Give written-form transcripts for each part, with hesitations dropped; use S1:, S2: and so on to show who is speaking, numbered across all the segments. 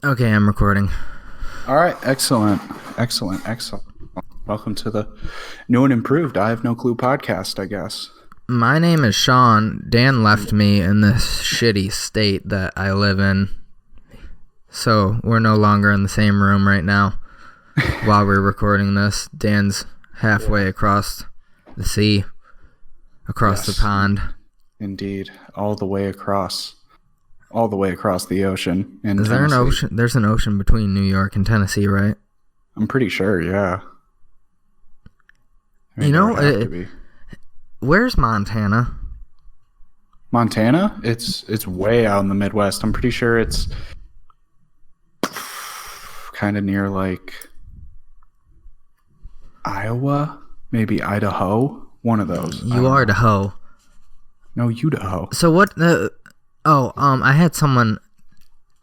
S1: Okay, I'm recording.
S2: All right, excellent. Welcome to the new and improved I Have No Clue podcast, I guess.
S1: My name is Sean. Dan left me in this shitty state that I live in. So we're no longer in the same room right now while we're recording this. Dan's halfway across the sea, across the pond.
S2: Indeed, all the way across the ocean in
S1: Is there an
S2: Tennessee.
S1: ocean? There's an ocean between New York and Tennessee, right?
S2: I'm pretty sure, yeah. I mean, there would have to be.
S1: Where's Montana?
S2: Montana? It's way out in the Midwest. I'm pretty sure it's kind of near like Iowa, maybe Idaho, one of those.
S1: You are the hoe.
S2: No, Idaho.
S1: So what? I had someone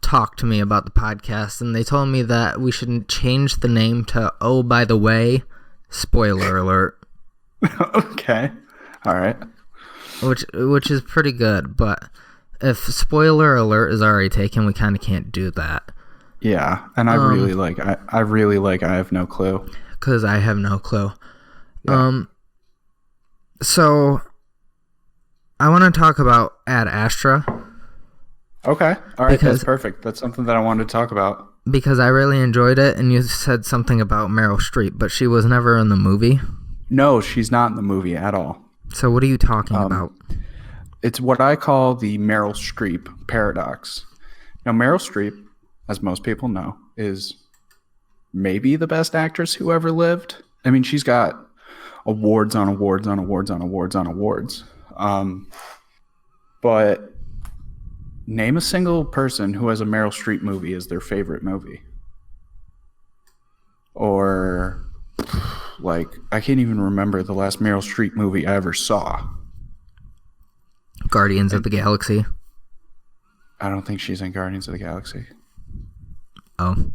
S1: talk to me about the podcast, and they told me that we should change the name to "Oh, by the way," spoiler alert.
S2: Okay, all right.
S1: Which is pretty good, but if spoiler alert is already taken, we kind of can't do that.
S2: Yeah, and I really like I Have No Clue.
S1: Because I have no clue.
S2: Yeah.
S1: So I want to talk about Ad Astra.
S2: Okay, all right, that's perfect. That's something that I wanted to talk about.
S1: Because I really enjoyed it, and you said something about Meryl Streep, but she was never in the movie.
S2: No, she's not in the movie at all.
S1: So what are you talking about?
S2: It's what I call the Meryl Streep paradox. Now, Meryl Streep, as most people know, is maybe the best actress who ever lived. I mean, she's got awards on awards on awards on awards on awards. But name a single person who has a Meryl Streep movie as their favorite movie. Or, like, I can't even remember the last Meryl Streep movie I ever saw.
S1: Guardians of the Galaxy.
S2: I don't think she's in Guardians of the Galaxy.
S1: Oh.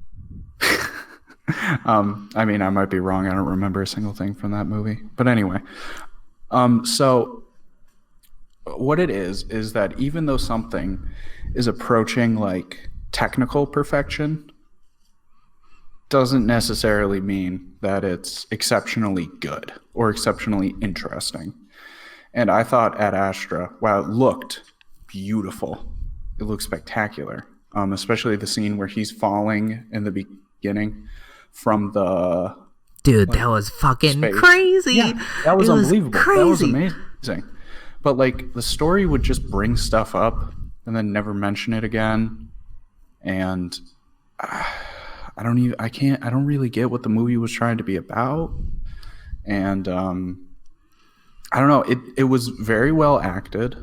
S2: I mean, I might be wrong. I don't remember a single thing from that movie. But anyway, so what it is that even though something is approaching like technical perfection, doesn't necessarily mean that it's exceptionally good or exceptionally interesting. And I thought Ad Astra, wow, it looked beautiful. It looked spectacular, especially the scene where he's falling in the beginning from the...
S1: Dude, that was fucking
S2: space.
S1: crazy.
S2: Yeah, that was unbelievable.
S1: Crazy.
S2: That was amazing. But like the story would just bring stuff up and then never mention it again. And I don't really get what the movie was trying to be about. And I don't know. It was very well acted.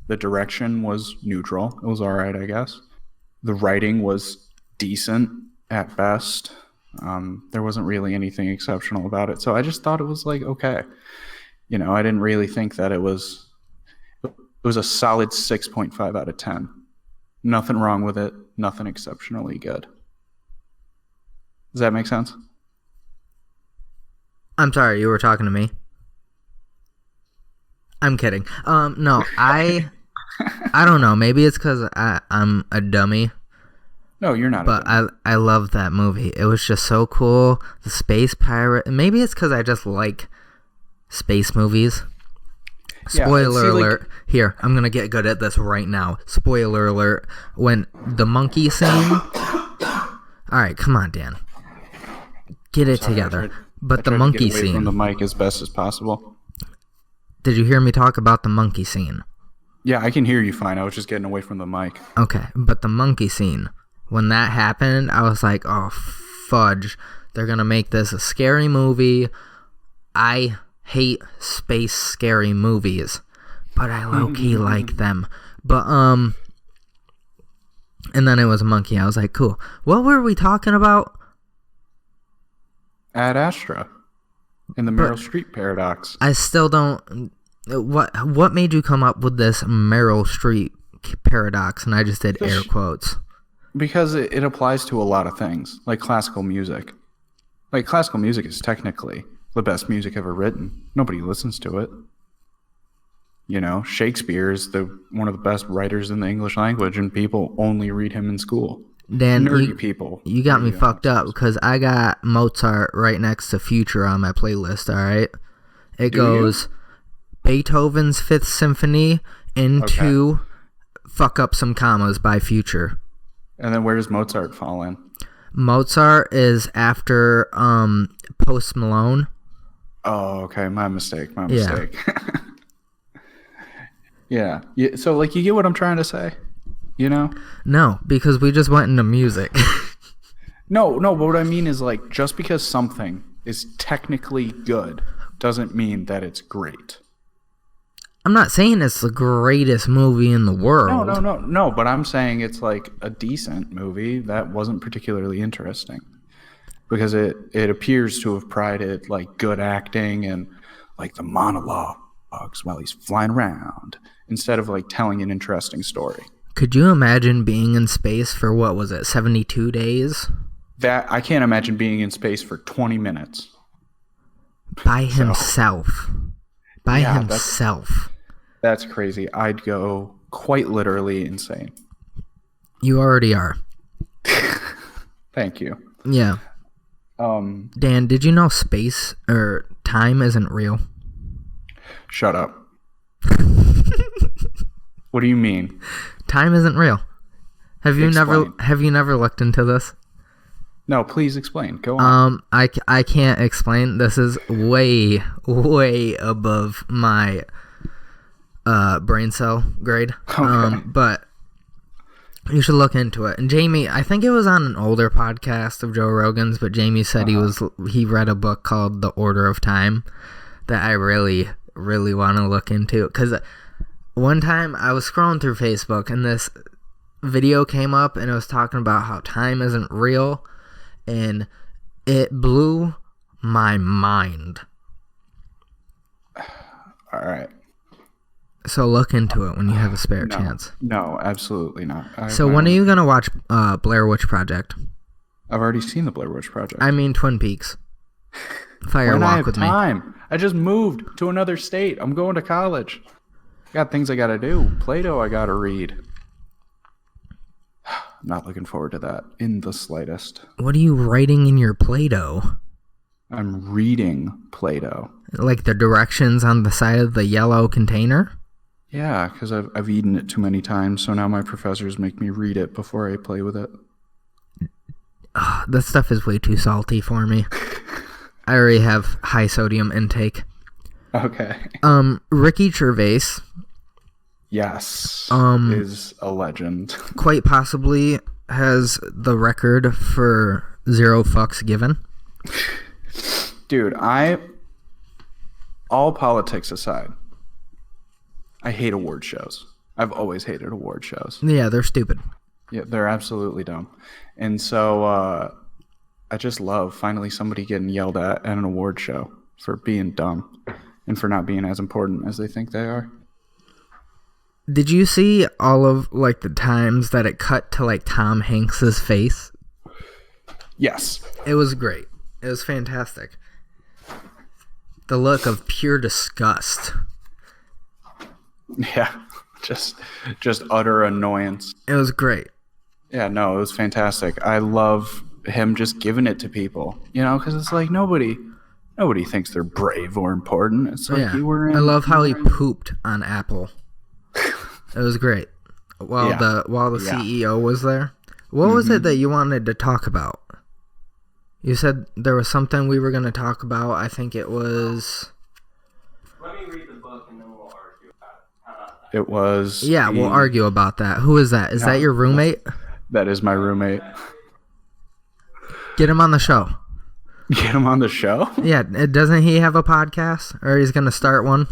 S2: The direction was neutral. It was all right, I guess. The writing was decent at best. There wasn't really anything exceptional about it. So I just thought it was like, okay. You know, I didn't really think that it was a solid 6.5 out of 10. Nothing wrong with it. Nothing exceptionally good. Does that make sense?
S1: I'm sorry, you were talking to me. I'm kidding. No, I don't know. Maybe it's because I'm a dummy.
S2: No, you're not.
S1: But I love that movie. It was just so cool. The space pirate. Maybe it's because I just like space movies. Spoiler alert. Here, I'm going to get good at this right now. Spoiler alert. When the monkey scene... Alright, come on, Dan. Get it together. But the monkey
S2: scene... Away from the mic as best as possible.
S1: Did you hear me talk about the monkey scene?
S2: Yeah, I can hear you fine. I was just getting away from the mic.
S1: Okay, but the monkey scene. When that happened, I was like, oh, fudge. They're going to make this a scary movie. I hate space scary movies, but I low-key like them. But, and then it was a monkey. I was like, cool. What were we talking about?
S2: Ad Astra. In the Meryl Streep paradox.
S1: I still don't... What made you come up with this Meryl Streep paradox? And I just did air quotes.
S2: Because it applies to a lot of things, like classical music. Like, classical music is technically the best music ever written. Nobody listens to it. You know, Shakespeare is one of the best writers in the English language, and people only read him in school.
S1: Dan,
S2: nerdy people.
S1: You got me fucked up because I got Mozart right next to Future on my playlist, all right? It goes Beethoven's Fifth Symphony into Fuck Up Some Commas by Future.
S2: And then where does Mozart fall in?
S1: Mozart is after Post Malone.
S2: Oh, okay. My mistake. Yeah. So, like, you get what I'm trying to say? You know?
S1: No, because we just went into music.
S2: No, but what I mean is, like, just because something is technically good doesn't mean that it's great.
S1: I'm not saying it's the greatest movie in the world.
S2: No, but I'm saying it's, like, a decent movie that wasn't particularly interesting. Because it appears to have prided, like, good acting and, like, the monologues while he's flying around instead of, like, telling an interesting story.
S1: Could you imagine being in space for, 72 days?
S2: That I can't imagine being in space for 20 minutes.
S1: By himself.
S2: That's crazy. I'd go quite literally insane.
S1: You already are.
S2: Thank you.
S1: Yeah. Dan, did you know space or time isn't real?
S2: Shut up. What do you mean?
S1: Time isn't real. Have you never looked into this?
S2: No, please explain. Go on.
S1: I can't explain. This is way above my brain cell grade.
S2: Okay.
S1: But you should look into it. And Jamie, I think it was on an older podcast of Joe Rogan's, but Jamie said he read a book called The Order of Time that I really want to look into. Because one time I was scrolling through Facebook and this video came up and it was talking about how time isn't real, and it blew my mind.
S2: All right.
S1: So look into it when you have a spare chance.
S2: No, absolutely not.
S1: When are you going to watch Blair Witch Project?
S2: I've already seen the Blair Witch Project.
S1: I mean Twin Peaks. Fire Walk with Me.
S2: I just moved to another state. I'm going to college. Got things I got to do. Plato I got to read. I'm not looking forward to that in the slightest.
S1: What are you writing in your Play-Doh?
S2: I'm reading Play-Doh.
S1: Like the directions on the side of the yellow container?
S2: Yeah, because I've eaten it too many times, so now my professors make me read it before I play with it.
S1: That stuff is way too salty for me. I already have high sodium intake.
S2: Okay.
S1: Ricky Gervais.
S2: Yes. Is a legend. Quite
S1: possibly has the record for 0 fucks given.
S2: Dude, all politics aside, I hate award shows. I've always hated award shows.
S1: Yeah, they're stupid.
S2: Yeah, they're absolutely dumb. And so I just love finally somebody getting yelled at an award show for being dumb and for not being as important as they think they are.
S1: Did you see all of like the times that it cut to like Tom Hanks's face?
S2: Yes.
S1: It was great. It was fantastic. The look of pure disgust.
S2: Yeah. Just utter annoyance.
S1: It was great.
S2: Yeah, no, it was fantastic. I love him just giving it to people, because it's like nobody thinks they're brave or important. It's like you were in.
S1: I love how he pooped on Apple. It was great. While the CEO was there. What was it that you wanted to talk about? You said there was something we were going to talk about. I think it was.
S3: Let me read the book and then we'll argue about it. How about that?
S2: It was.
S1: Yeah, we'll argue about that. Who is that? Is that your roommate?
S2: That is my roommate.
S1: Get him on the show.
S2: Get him on the show?
S1: Yeah, doesn't he have a podcast? Or he's going to start one?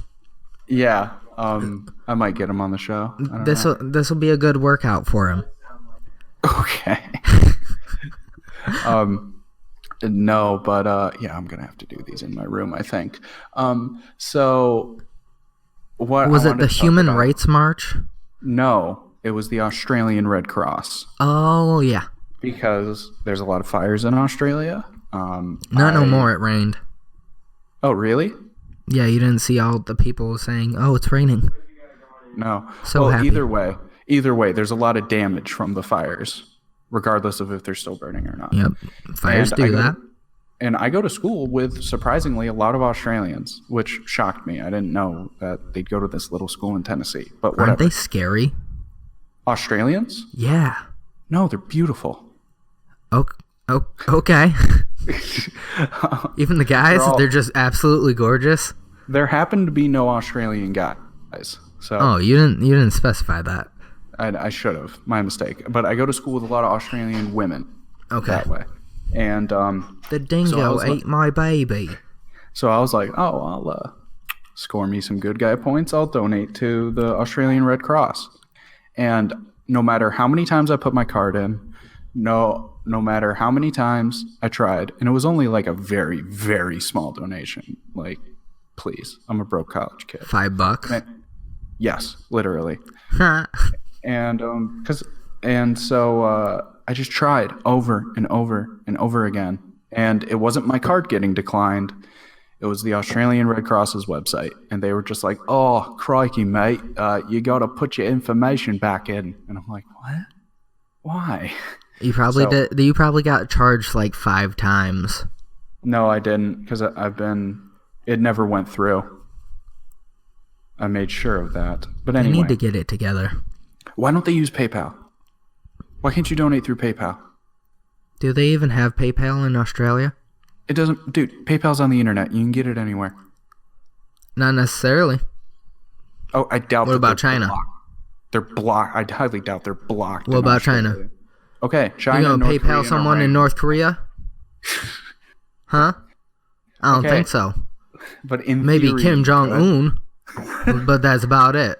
S2: Yeah, I might get him on the show.
S1: This will be a good workout for him.
S2: Okay. No, but I'm gonna have to do these in my room, I think. So what
S1: was it? The Human Rights March?
S2: No, it was the Australian Red Cross.
S1: Oh yeah.
S2: Because there's a lot of fires in Australia.
S1: No more. It rained.
S2: Oh really?
S1: Yeah, you didn't see all the people saying, "Oh, it's raining."
S2: No.
S1: So happy.
S2: Either way, there's a lot of damage from the fires. regardless of if they're still burning or not.
S1: Yep. Fires
S2: And
S1: do that.
S2: And I go to school with, surprisingly, a lot of Australians, which shocked me. I didn't know that they'd go to this little school in Tennessee. But whatever.
S1: Aren't they scary?
S2: Australians?
S1: Yeah.
S2: No, they're beautiful.
S1: Okay. Even the guys, they're just absolutely gorgeous.
S2: There happened to be no Australian guys. So
S1: Oh, you didn't specify that.
S2: I should have. My mistake. But I go to school with a lot of Australian women.
S1: Okay.
S2: That way. And
S1: The dingo ate my baby.
S2: so I was like, oh, I'll score me some good guy points. I'll donate to the Australian Red Cross. And no matter how many times I put my card in, no matter how many times I tried, and it was only like a very, very small donation. Like, please, I'm a broke college kid.
S1: $5.
S2: Yes, literally.
S1: Huh.
S2: And so I just tried over and over and over again. And it wasn't my card getting declined. It was the Australian Red Cross's website. And they were just like, oh, crikey, mate, you got to put your information back in. And I'm like, what? Why?
S1: You probably did. You probably got charged like 5 times.
S2: No, I didn't, because it never went through. I made sure of that. But
S1: They
S2: anyway.
S1: need to get it together.
S2: Why don't they use PayPal? Why can't you donate through PayPal?
S1: Do they even have PayPal in Australia?
S2: It doesn't, dude, PayPal's on the internet. You can get it anywhere.
S1: Not necessarily.
S2: Oh, I doubt.
S1: What about China?
S2: They're blocked. I highly doubt they're blocked.
S1: What
S2: in
S1: about
S2: Australia.
S1: China?
S2: Okay, China.
S1: You gonna
S2: North Korea,
S1: PayPal someone in North Korea? Huh? I don't
S2: Okay.
S1: think so.
S2: But in
S1: Maybe
S2: theory,
S1: Kim
S2: you
S1: Jong Un, but that's about it.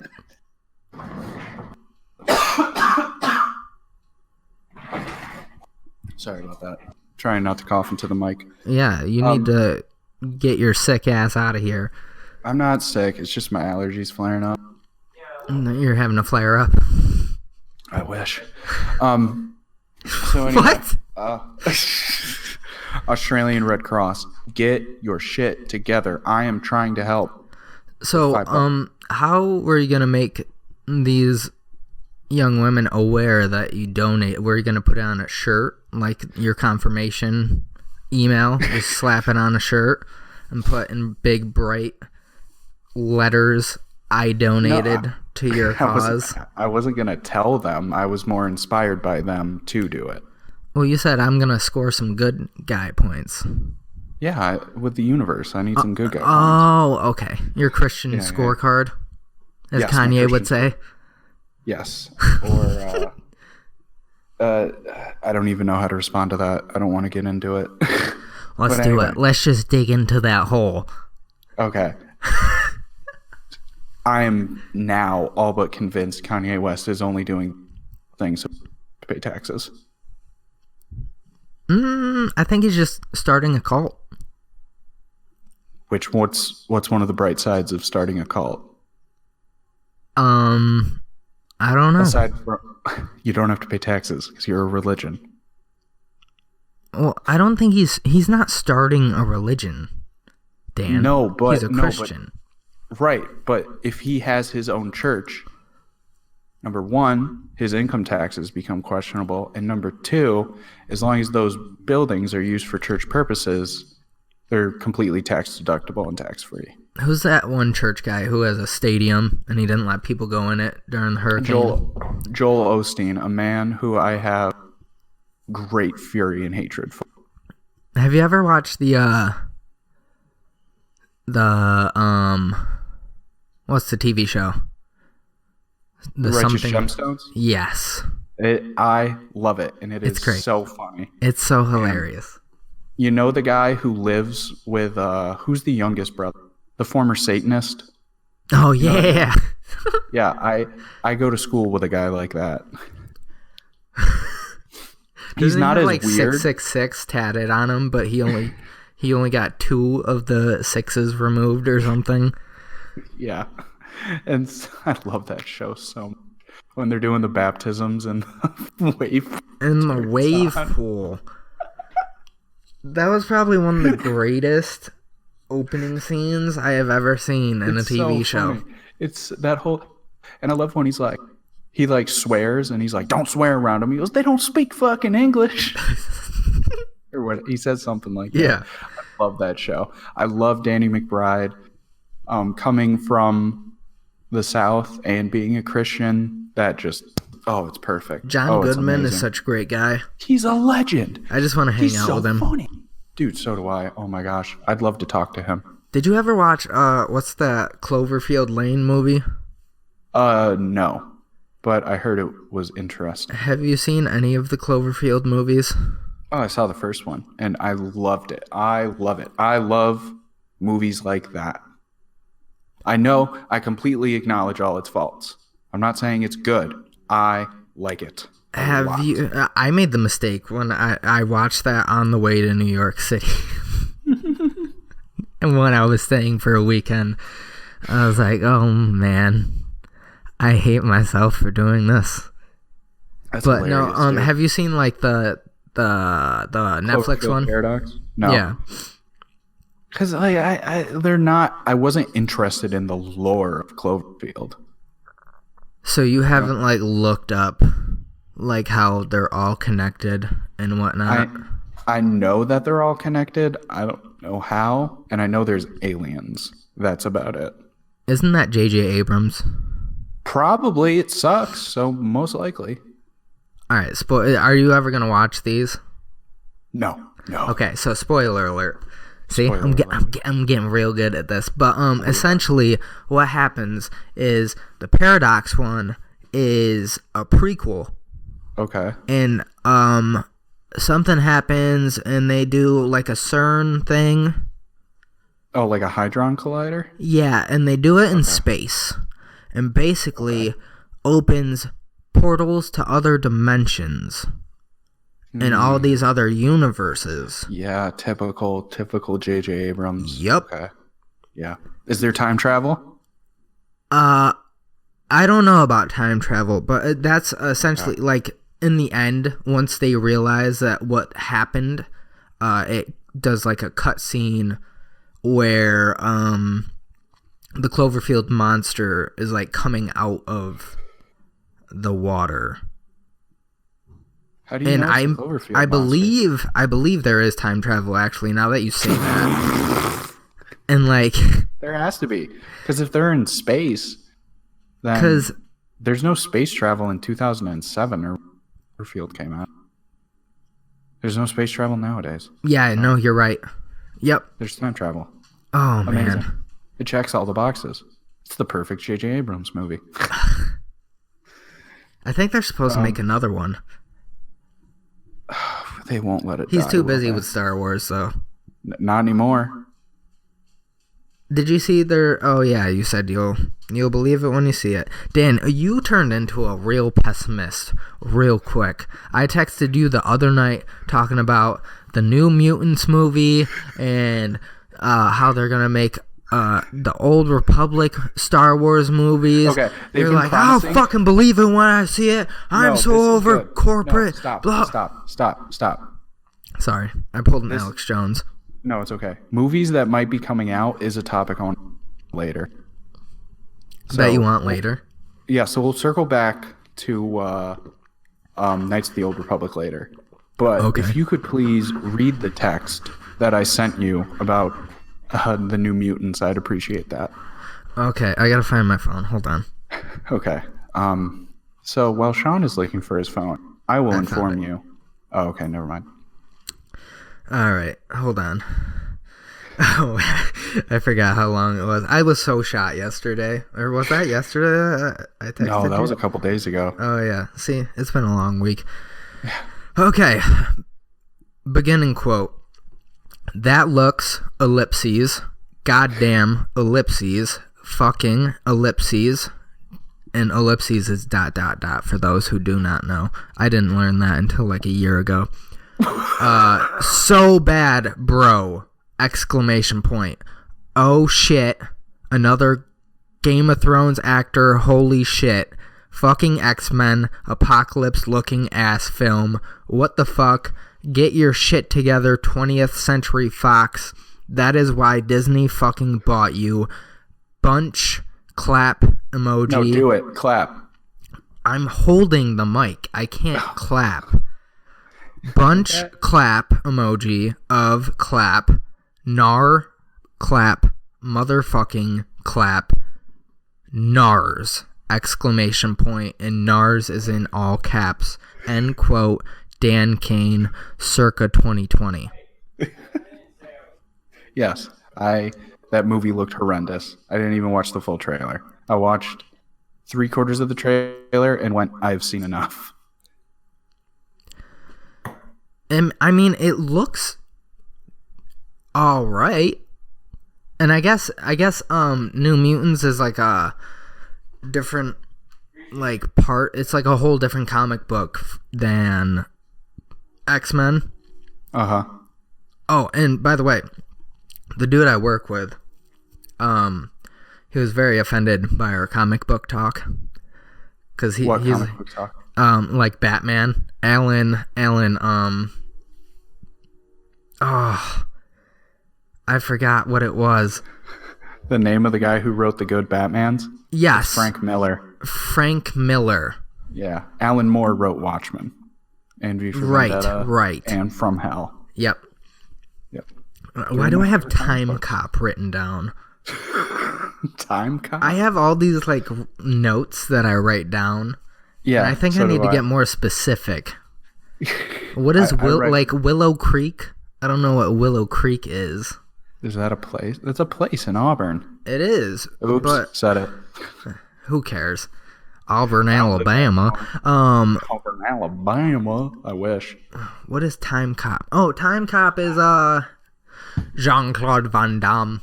S2: Sorry about that. Trying not to cough into the mic.
S1: Yeah, you need to get your sick ass out of here.
S2: I'm not sick. It's just my allergies flaring up.
S1: You're having a flare up.
S2: I wish. So anyway,
S1: What?
S2: Australian Red Cross, get your shit together. I am trying to help.
S1: So, how were you gonna make these young women aware that you donate? Were you gonna put it on a shirt, like your confirmation email? Just slap it on a shirt and put in big bright letters, "I donated to your cause."
S2: I wasn't gonna tell them. I was more inspired by them to do it.
S1: Well, you said I'm gonna score some good guy points.
S2: Yeah, with the universe, I need some good guys.
S1: Oh, okay. Your Christian
S2: Yeah.
S1: scorecard, as
S2: Yes, my
S1: Kanye would
S2: Christian
S1: say.
S2: Yes. Or I don't even know how to respond to that. I don't want to get into it.
S1: Let's
S2: But
S1: do
S2: anyway.
S1: it. Let's just dig into that hole.
S2: Okay. I am now all but convinced Kanye West is only doing things to pay taxes.
S1: I think he's just starting a cult.
S2: Which what's one of the bright sides of starting a cult?
S1: I don't know.
S2: Aside from you don't have to pay taxes because you're a religion.
S1: Well, I don't think he's not starting a religion, Dan.
S2: No, but
S1: he's a Christian.
S2: Right, but if he has his own church, number one, his income taxes become questionable, and number two, as long as those buildings are used for church purposes, they're completely tax deductible and tax free.
S1: Who's that one church guy who has a stadium and he didn't let people go in it during the hurricane?
S2: Joel Osteen, a man who I have great fury and hatred for.
S1: Have you ever watched the what's the TV show? The
S2: Righteous
S1: something.
S2: Gemstones?
S1: Yes,
S2: I love it, and
S1: It's
S2: is
S1: great.
S2: so funny.
S1: it's so hilarious.
S2: You know the guy who lives with, who's the youngest brother? The former Satanist?
S1: Oh yeah.
S2: Yeah, I go to school with a guy like that. He's
S1: Doesn't he
S2: not
S1: have,
S2: as
S1: like
S2: weird.
S1: 666 tatted on him, but he only got 2 of the 6s removed or something.
S2: Yeah. And I love that show so much. When they're doing the baptisms and the wave.
S1: In the
S2: turns
S1: wave
S2: on.
S1: pool. That was probably one of the greatest opening scenes I have ever seen in a
S2: It's
S1: TV
S2: so
S1: show.
S2: funny. It's that whole, and I love when he's like, He like swears and he's like, don't swear around him. He goes, they don't speak fucking English. Or what he says something like that.
S1: Yeah.
S2: I love that show. I love Danny McBride. Coming from the South and being a Christian, that just it's perfect.
S1: John Goodman is such a great guy.
S2: He's a legend.
S1: I just want to hang out with him.
S2: Funny. Dude, so do I. Oh my gosh. I'd love to talk to him.
S1: Did you ever watch what's that Cloverfield Lane movie?
S2: No. But I heard it was interesting.
S1: Have you seen any of the Cloverfield movies?
S2: Oh, I saw the first one and I loved it. I love it. I love movies like that. I know I completely acknowledge all its faults. I'm not saying it's good. I like it.
S1: Have you? I made the mistake when I watched that on the way to New York City. And when I was staying for a weekend, I was like, oh man, I hate myself for doing this.
S2: That's
S1: but no,
S2: dude.
S1: have you seen like the Netflix one?
S2: Paradox? No.
S1: Yeah.
S2: Because they're not. I wasn't interested in the lore of Cloverfield.
S1: So you haven't like looked up like how they're all connected and whatnot?
S2: I know that they're all connected. I don't know how, and I know there's aliens. That's about it.
S1: Isn't that J.J. Abrams?
S2: Probably. It sucks, so most likely.
S1: All right. Are you ever gonna watch these?
S2: No.
S1: Okay. So spoiler alert. See, I'm getting real good at this. But essentially, what happens is the Paradox one is a prequel.
S2: Okay.
S1: And something happens, and they do like a CERN thing.
S2: Oh, like a Hadron Collider?
S1: Yeah, and they do it in space, and basically opens portals to other dimensions. And all these other universes.
S2: Yeah, typical J.J. Abrams.
S1: Yep.
S2: Okay. Yeah. Is there time travel?
S1: I don't know about time travel, but that's essentially like in the end, once they realize that what happened, it does like a cutscene where the Cloverfield monster is like coming out of the water.
S2: How do you know it's the Cloverfield monster?
S1: I believe there is time travel actually, now that you say that. And like
S2: there has to be, because if they're in space, then there's no space travel in 2007 or Cloverfield came out. There's no space travel nowadays.
S1: Yeah, no, you're right. Yep.
S2: There's time travel.
S1: Oh,
S2: amazing.
S1: Man.
S2: It checks all the boxes. It's the perfect J.J. Abrams movie.
S1: I think they're supposed to make another one.
S2: They won't let it.
S1: He's too busy with Star Wars, so.
S2: Not anymore.
S1: Did you see their? Oh yeah, you said you'll believe it when you see it. Dan, you turned into a real pessimist real quick. I texted you the other night talking about the New Mutants movie and how they're gonna make the Old Republic Star Wars movies.
S2: Okay,
S1: you're like, I'll fucking believe it when I see it. I'm so over corporate.
S2: No, stop.
S1: Sorry, I pulled an Alex Jones.
S2: No, it's okay. Movies that might be coming out is a topic on later.
S1: That you want later?
S2: Yeah, so we'll circle back to Knights of the Old Republic later. But if you could please read the text that I sent you about the New Mutants, I'd appreciate that.
S1: Okay, I gotta find my phone. Hold on.
S2: Okay. So while Sean is looking for his phone, I will inform you. Oh, okay, never mind.
S1: All right, hold on. Oh, I forgot how long it was. I was so shot yesterday. Or was that yesterday? I texted
S2: No, that
S1: you?
S2: was a couple days ago.
S1: Oh, yeah. See, it's been a long week. Okay. Beginning quote. That looks, ellipses, goddamn, ellipses, fucking, ellipses, and ellipses is ... for those who do not know. I didn't learn that until like a year ago. So bad, bro! Exclamation point. Oh shit. Another Game of Thrones actor, holy shit. Fucking X-Men, apocalypse looking ass film. What the fuck? Get your shit together, 20th Century Fox. That is why Disney fucking bought you. Bunch, clap, emoji.
S2: No, do it. Clap.
S1: I'm holding the mic. I can't clap. Bunch clap emoji of clap. Nar clap. Motherfucking clap. Nars. Exclamation point. And Nars is in all caps. End quote. Dan Kane, circa 2020.
S2: Yes, that movie looked horrendous. I didn't even watch the full trailer. I watched 3/4 of the trailer and went, I've seen enough.
S1: And I mean, it looks all right. And I guess New Mutants is like a different like part. It's like a whole different comic book than X-Men.
S2: Uh-huh.
S1: Oh, and by the way, the dude I work with, he was very offended by our comic book talk. Cause he's
S2: comic book talk?
S1: Like Batman. Alan, I forgot what it was.
S2: The name of the guy who wrote the good Batmans?
S1: Yes.
S2: Frank Miller.
S1: Frank Miller.
S2: Yeah. Alan Moore wrote Watchmen. And V for Vendetta.
S1: Right.
S2: And From Hell.
S1: Yep.
S2: Yep.
S1: Why do I have Time Cop written down?
S2: Time Cop?
S1: I have all these like notes that I write down.
S2: Yeah.
S1: And I think I need to get more specific. What is Willow Creek? I don't know what Willow Creek is.
S2: Is that a place? That's a place in Auburn.
S1: It is.
S2: Oops,
S1: but
S2: said it.
S1: Who cares? Auburn, Alabama.
S2: Auburn, Alabama. I wish.
S1: What is Time Cop? Oh, Time Cop is Jean-Claude Van Damme.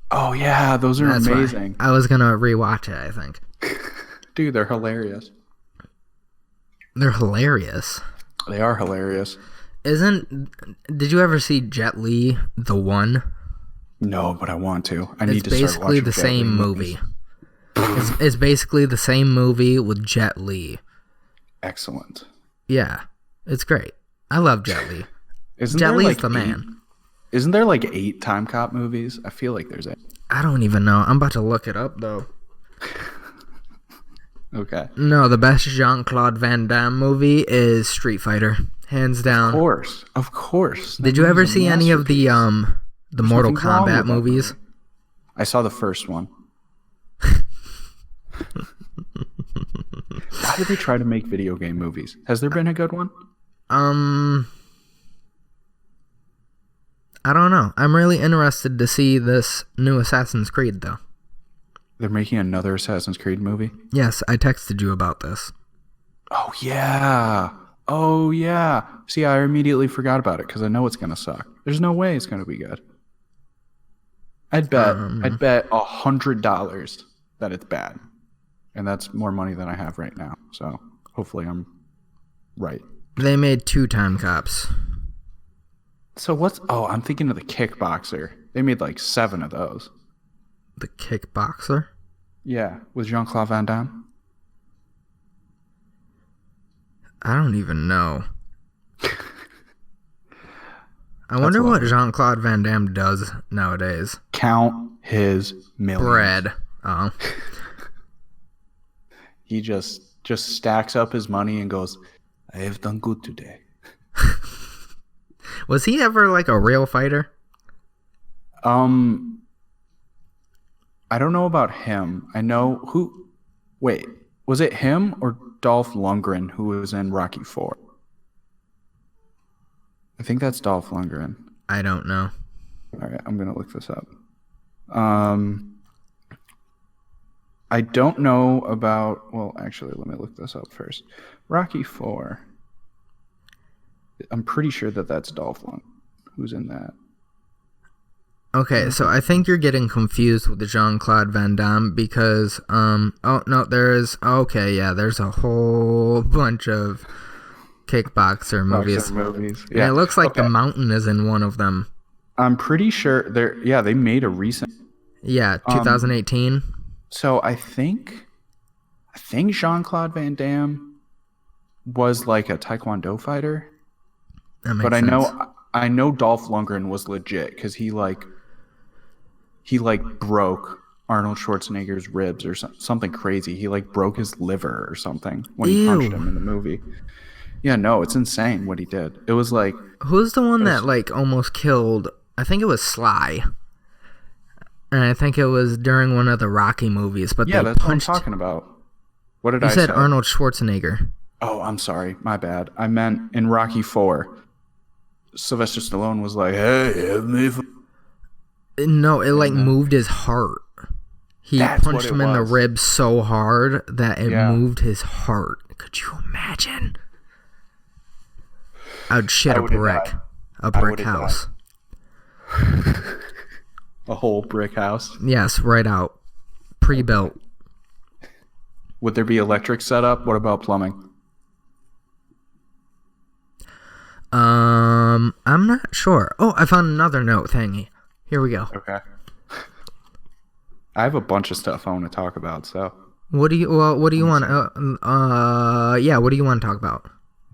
S2: Oh yeah, those are amazing.
S1: I was gonna rewatch it, I think.
S2: Dude, they're hilarious.
S1: They're hilarious.
S2: They are hilarious.
S1: Did you ever see Jet Li, The One?
S2: No, but I want to. I need to start watching.
S1: It's basically the same movie. It's basically the same movie with Jet Li.
S2: Excellent.
S1: Yeah, it's great. I love Jet Li. Jet Li's the man.
S2: Isn't there like 8 Time Cop movies? I feel like there's 8.
S1: I don't even know. I'm about to look it up though.
S2: Okay.
S1: No, the best Jean-Claude Van Damme movie is Street Fighter, hands down.
S2: Of course.
S1: Did you ever see any of the Mortal Kombat movies?
S2: I saw the first one. Why do they try to make video game movies? Has there been a good one?
S1: I don't know. I'm really interested to see this new Assassin's Creed, though.
S2: They're making another Assassin's Creed movie?
S1: Yes, I texted you about this.
S2: Oh, yeah. See, I immediately forgot about it because I know it's going to suck. There's no way it's going to be good. I'd bet $100 that it's bad. And that's more money than I have right now. So hopefully I'm right.
S1: They made 2 Time Cops.
S2: So I'm thinking of the Kickboxer. They made like 7 of those.
S1: The Kickboxer?
S2: Yeah, with Jean-Claude Van Damme.
S1: I don't even know. I wonder what Jean-Claude Van Damme does nowadays.
S2: Count his millions.
S1: Bread. Oh.
S2: He just stacks up his money and goes, I have done good today.
S1: Was he ever like a real fighter?
S2: I don't know about him. I know who. Wait, was it him or Dolph Lundgren who was in Rocky IV? I think that's Dolph Lundgren.
S1: I don't know.
S2: All right, I'm gonna look this up. I don't know about. Well, actually, let me look this up first. Rocky IV. I'm pretty sure that's Dolph Lundgren who's in that.
S1: Okay, so I think you're getting confused with the Jean-Claude Van Damme because there's a whole bunch of kickboxer movies.
S2: Yeah.
S1: And it looks like The Mountain is in one of them.
S2: I'm pretty sure they made a recent.
S1: Yeah, 2018.
S2: So I think Jean-Claude Van Damme was like a Taekwondo fighter.
S1: That makes sense.
S2: I know Dolph Lundgren was legit because he broke Arnold Schwarzenegger's ribs or something crazy. He like broke his liver or something when he punched him in the movie. Yeah, no, it's insane what he did. It was like,
S1: who's the one that like almost killed? I think it was Sly. And I think it was during one of the Rocky movies. But
S2: yeah,
S1: they
S2: that's
S1: punched...
S2: what I'm talking about. What did I say?
S1: You said Arnold Schwarzenegger.
S2: Oh, I'm sorry. My bad. I meant in Rocky 4. Sylvester Stallone was like, "Hey, have me."
S1: No, it like moved his heart. He punched him in the ribs so hard that it moved his heart. Could you imagine? I'd shit a brick house.
S2: A whole brick house?
S1: Yes, right out. Pre-built.
S2: Would there be electric setup? What about plumbing?
S1: I'm not sure. Oh, I found another note thingy. Here we go.
S2: Okay. I have a bunch of stuff I want to talk about, so.
S1: What do you want? What do you want to talk about?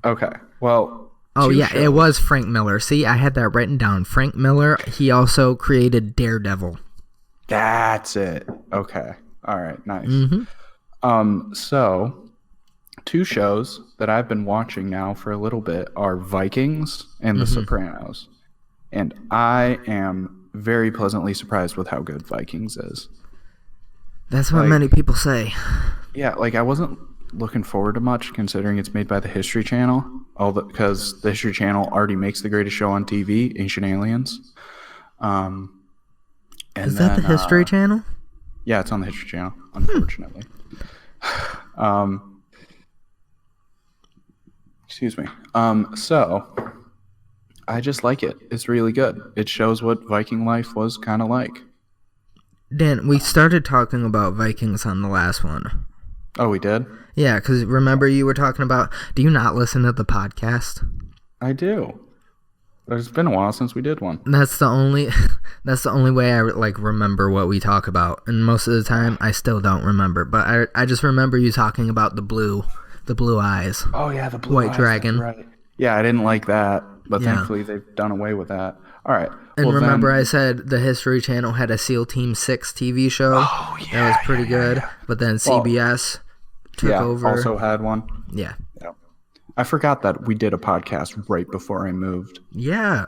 S2: Okay. Well,
S1: oh yeah, shows. It was Frank Miller. See, I had that written down. Frank Miller, he also created Daredevil.
S2: That's it. Okay. All right, nice.
S1: Mm-hmm.
S2: So 2 shows that I've been watching now for a little bit are Vikings and The Sopranos. And I am very pleasantly surprised with how good Vikings is.
S1: That's what many people say.
S2: Yeah, like I wasn't looking forward to much considering it's made by the History Channel, because the History Channel already makes the greatest show on TV, Ancient Aliens.
S1: Is that the History Channel?
S2: Yeah, it's on the History Channel, unfortunately. Excuse me. So I just like it. It's really good. It shows what Viking life was kind of like.
S1: Dan, we started talking about Vikings on the last one.
S2: Oh, we did?
S1: Yeah, because remember you were talking about... Do you not listen to the podcast?
S2: I do. It's been a while since we did one.
S1: That's the only way I remember what we talk about. And most of the time, I still don't remember. But I just remember you talking about the blue eyes.
S2: Oh, yeah, the blue
S1: White
S2: eyes,
S1: dragon.
S2: Right. Yeah, I didn't like that. But thankfully, they've done away with that. All right.
S1: And remember I said the History Channel had a SEAL Team 6 TV show?
S2: Oh, yeah.
S1: That was pretty good. Yeah. But then CBS took over.
S2: Also had one.
S1: Yeah.
S2: I forgot that we did a podcast right before I moved.
S1: Yeah.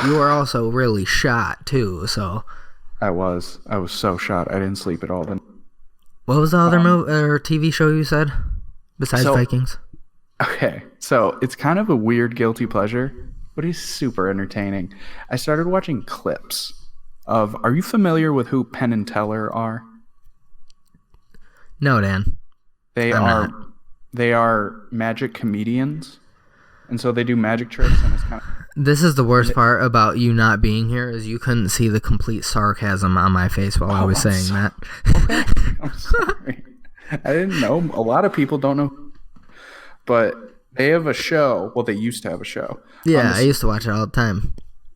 S1: You were also really shot, too, so...
S2: I was so shot. I didn't sleep at all then.
S1: What was the other TV show you said? Besides Vikings?
S2: Okay, so it's kind of a weird guilty pleasure, but it's super entertaining. I started watching clips of... Are you familiar with who Penn and Teller are?
S1: No, Dan.
S2: They are magic comedians, and so they do magic tricks, and it's kind of...
S1: This is the worst part about you not being here, is you couldn't see the complete sarcasm on my face while I was saying that.
S2: Okay. I'm sorry. I didn't know. A lot of people don't know. But they have a show. Well, they used to have a show.
S1: Yeah, I used to watch it all the time.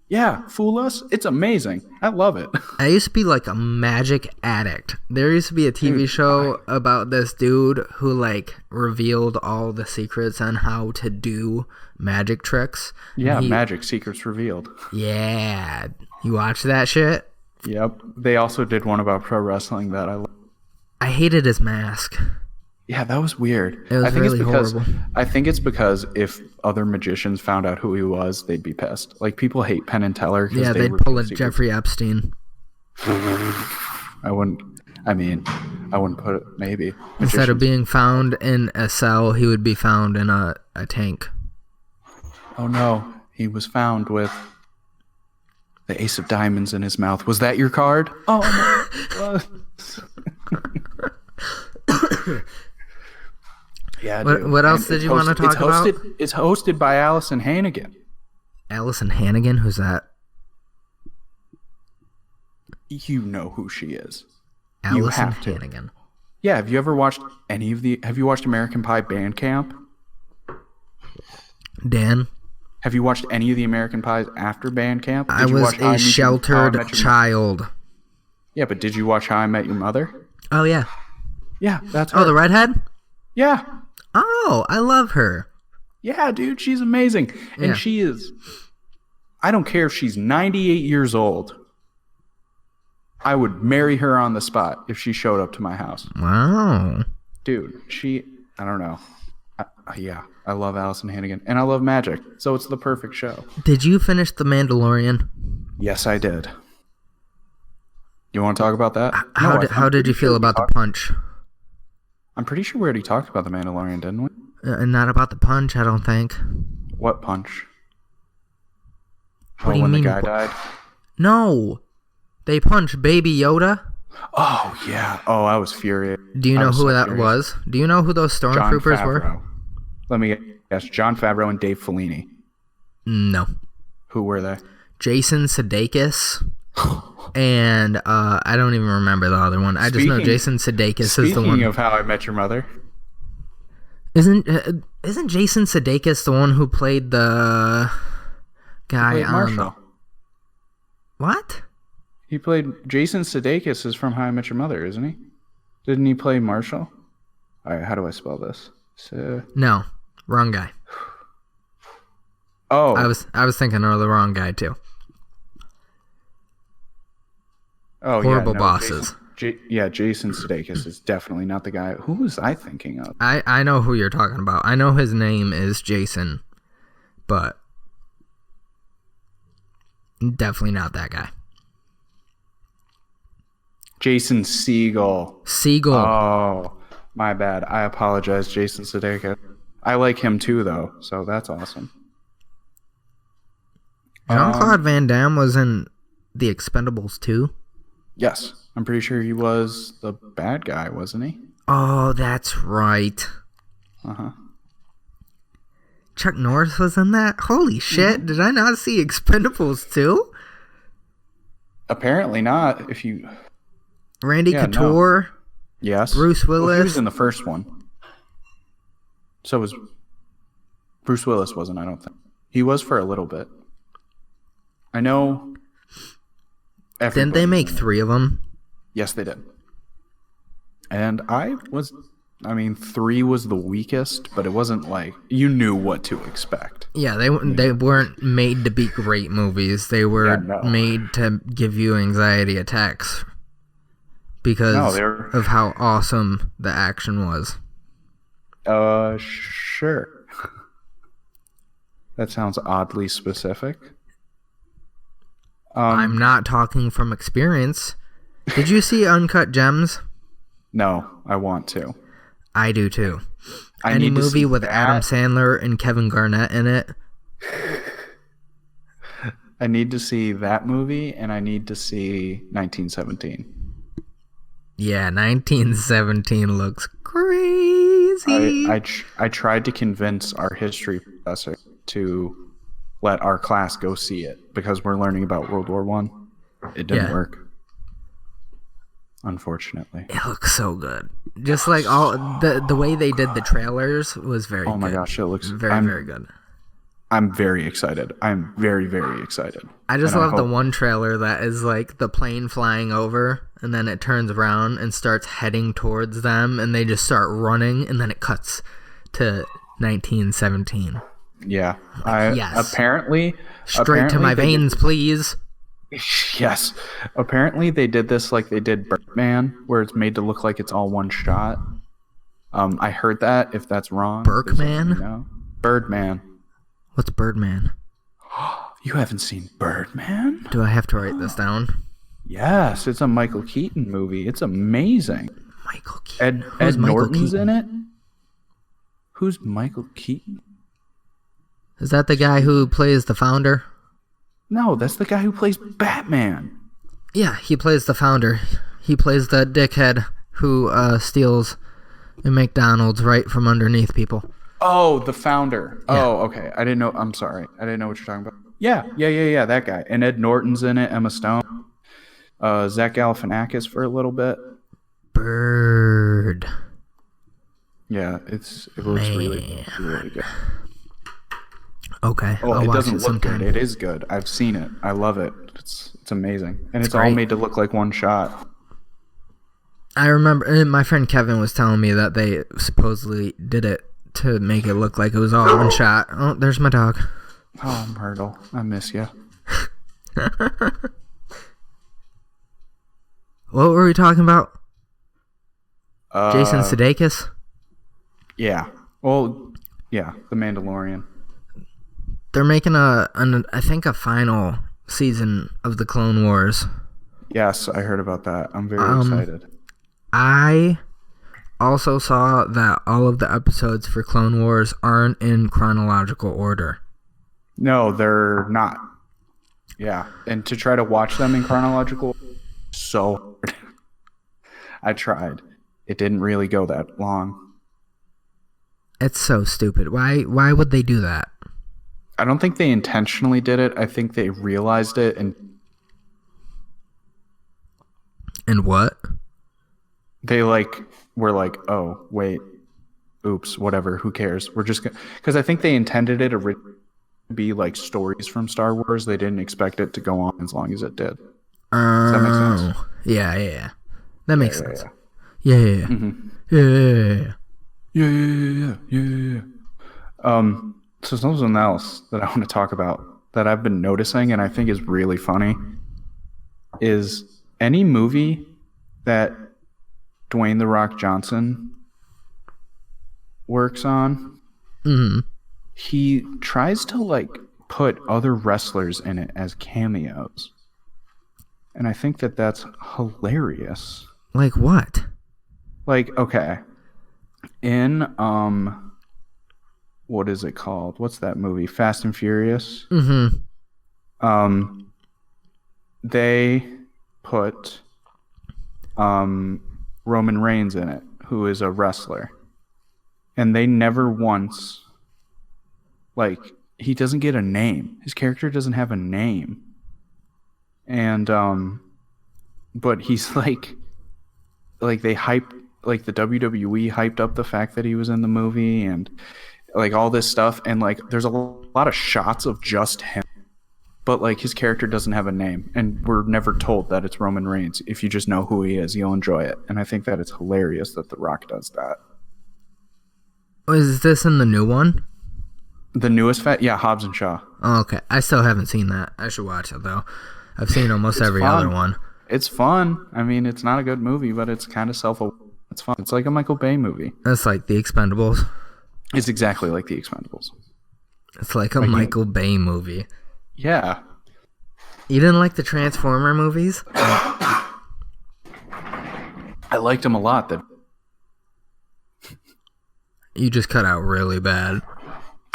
S2: Yeah, Fool Us. It's amazing. I love it.
S1: I used to be like a magic addict. There used to be a TV show about this dude who revealed all the secrets on how to do magic tricks.
S2: Yeah, Magic Secrets Revealed.
S1: Yeah. You watch that shit?
S2: Yep. They also did one about pro wrestling that I love.
S1: I hated his mask.
S2: Yeah, that was weird.
S1: It was really horrible.
S2: I think it's because if other magicians found out who he was, they'd be pissed. Like, people hate Penn and Teller.
S1: Yeah, they'd pull a Jeffrey Epstein.
S2: I wouldn't put it, maybe.
S1: Instead of being found in a cell, he would be found in a tank.
S2: Oh no, he was found with the ace of diamonds in his mouth. Was that your card? Oh no. Yeah.
S1: What else did you want to talk about?
S2: It's hosted by Allison Hannigan.
S1: Allison Hannigan? Who's that?
S2: You know who she is.
S1: Allison Hannigan.
S2: Yeah. Have you ever watched have you watched American Pie Band Camp?
S1: Dan?
S2: Have you watched any of the American Pies after Band Camp?
S1: I was a sheltered child.
S2: Yeah, but did you watch How I Met Your Mother?
S1: Oh, yeah.
S2: Yeah, that's her.
S1: Oh, the redhead?
S2: Yeah.
S1: Oh, I love her.
S2: Yeah, dude, she's amazing. And she is... I don't care if she's 98 years old. I would marry her on the spot if she showed up to my house.
S1: Wow.
S2: Dude, I don't know. Yeah, I love Allison Hannigan, and I love magic, so it's the perfect show.
S1: Did you finish The Mandalorian?
S2: Yes, I did. You want to talk about that?
S1: How did you feel about the punch?
S2: I'm pretty sure we already talked about The Mandalorian, didn't we?
S1: Not about the punch, I don't think.
S2: What punch?
S1: What do you
S2: when
S1: mean?
S2: The guy died?
S1: No. They punched Baby Yoda.
S2: Oh, yeah. Oh, I was furious.
S1: Do you know who that was? Do you know who those stormtroopers were?
S2: Let me guess. John Favreau and Dave Filoni.
S1: No.
S2: Who were they?
S1: Jason Sudeikis. And I don't even remember the other one. I just know Jason Sudeikis is the one.
S2: Speaking of How I Met Your Mother.
S1: Isn't Jason Sudeikis the one who played the guy on
S2: Marshall?
S1: What?
S2: He played Jason Sudeikis is from How I Met Your Mother, isn't he? Didn't he play Marshall? All right, how do I spell this?
S1: No, wrong guy.
S2: Oh,
S1: I was thinking of the wrong guy too.
S2: Oh,
S1: Horrible Bosses.
S2: Jason Sudeikis is definitely not the guy. Who was I thinking of?
S1: I know who you're talking about. I know his name is Jason, but definitely not that guy.
S2: Jason Segel. Oh, my bad. I apologize, Jason Sudeikis. I like him too, though, so that's awesome.
S1: Jean-Claude Van Damme was in The Expendables 2?
S2: Yes. I'm pretty sure he was the bad guy, wasn't he?
S1: Oh, that's right.
S2: Uh-huh.
S1: Chuck Norris was in that? Holy shit, Did I not see Expendables 2?
S2: Apparently not, if you...
S1: Randy Couture?
S2: No. Yes.
S1: Bruce Willis?
S2: Well, he was in the first one. So was... Bruce Willis wasn't, I don't think. He was for a little bit. I know...
S1: Didn't they make 3 of them?
S2: Yes, they did. And 3 was the weakest, but it wasn't like... You knew what to expect.
S1: Yeah, they weren't made to be great movies. They were made to give you anxiety attacks. Because of how awesome the action was.
S2: Sure. That sounds oddly specific.
S1: I'm not talking from experience. Did you see Uncut Gems?
S2: No, I want to.
S1: I do too. Any movie with Adam Sandler and Kevin Garnett in it?
S2: I need to see that movie, and I need to see 1917.
S1: Yeah, 1917 looks crazy.
S2: I tried to convince our history professor to let our class go see it because we're learning about World War I. It didn't work. Unfortunately.
S1: It looks so good. Just like all the way they did the trailers was very good.
S2: Oh my gosh, it looks
S1: very good.
S2: I'm very excited. I'm very, very excited.
S1: I just love the one trailer that is like the plane flying over and then it turns around and starts heading towards them and they just start running and then it cuts to 1917.
S2: Yeah.
S1: Yes.
S2: Apparently
S1: to my veins, please.
S2: Yes. Apparently they did this like they did Birdman, where it's made to look like it's all one shot. I heard that. If that's wrong.
S1: Birdman?
S2: Birdman.
S1: What's Birdman?
S2: You haven't seen Birdman?
S1: Do I have to write this down?
S2: Yes, it's a Michael Keaton movie. It's amazing.
S1: Michael Keaton.
S2: Ed Norton's in it. Who's Michael Keaton?
S1: Is that the guy who plays the founder?
S2: No, that's the guy who plays Batman.
S1: Yeah, he plays the founder. He plays the dickhead who steals a McDonald's right from underneath people.
S2: Oh, the founder.
S1: Yeah.
S2: Oh, okay. I didn't know. I'm sorry. I didn't know what you're talking about. Yeah. That guy. And Ed Norton's in it. Emma Stone. Zach Galifianakis for a little bit.
S1: Bird.
S2: Yeah, it looks really good.
S1: Okay.
S2: Oh,
S1: I'll
S2: it doesn't
S1: watch
S2: look good. It is good. I've seen it. I love it. It's amazing. And it's all made to look like one shot.
S1: I remember my friend Kevin was telling me that they supposedly did it to make it look like it was all one shot. Oh, there's my dog.
S2: Oh, Myrtle. I miss you.
S1: What were we talking about? Jason
S2: Uh,
S1: Sudeikis?
S2: yeah. Well, yeah, The Mandalorian.
S1: They're making I think a final season of the Clone Wars.
S2: Yes, I heard about that. I'm very excited.
S1: I also saw that all of the episodes for Clone Wars aren't in chronological order.
S2: No, they're not. Yeah, and to try to watch them in chronological, so hard. I tried. It didn't really go that long.
S1: It's so stupid. Why would they do that?
S2: I don't think they intentionally did it. I think they realized it and
S1: what?
S2: they were like, oh wait, oops, whatever, who cares? We're just because I think they intended it to be like stories from Star Wars. They didn't expect it to go on as long as it did. Does that make sense?
S1: Yeah. That makes sense.
S2: Yeah.
S1: Yeah.
S2: Mm-hmm. Yeah. So something else that I want to talk about that I've been noticing and I think is really funny is any movie that Dwayne "The Rock" Johnson works on, he tries to like put other wrestlers in it as cameos. And I think that that's hilarious.
S1: Like what?
S2: Like, okay. In what is it called? What's that movie? Fast and Furious. They put Roman Reigns in it, who is a wrestler, and they never once he doesn't get a name. His character doesn't have a name, and but he's like they hyped the WWE hyped up the fact that he was in the movie and like all this stuff, and like there's a lot of shots of just him, but like his character doesn't have a name, and we're never told that it's Roman Reigns. If you just know who he is, you'll enjoy it, and I think that it's hilarious that The Rock does that.
S1: Is this in the new one?
S2: The newest Hobbs and Shaw.
S1: Oh, okay. I still haven't seen that. I should watch it though. I've seen almost every other one.
S2: It's fun. I mean, it's not a good movie, but it's kind of it's fun. It's like a Michael Bay movie.
S1: It's like The Expendables.
S2: It's exactly like The Expendables.
S1: It's like a Michael Bay movie.
S2: Yeah.
S1: You didn't like the Transformer movies?
S2: I liked them a lot.
S1: You just cut out really bad.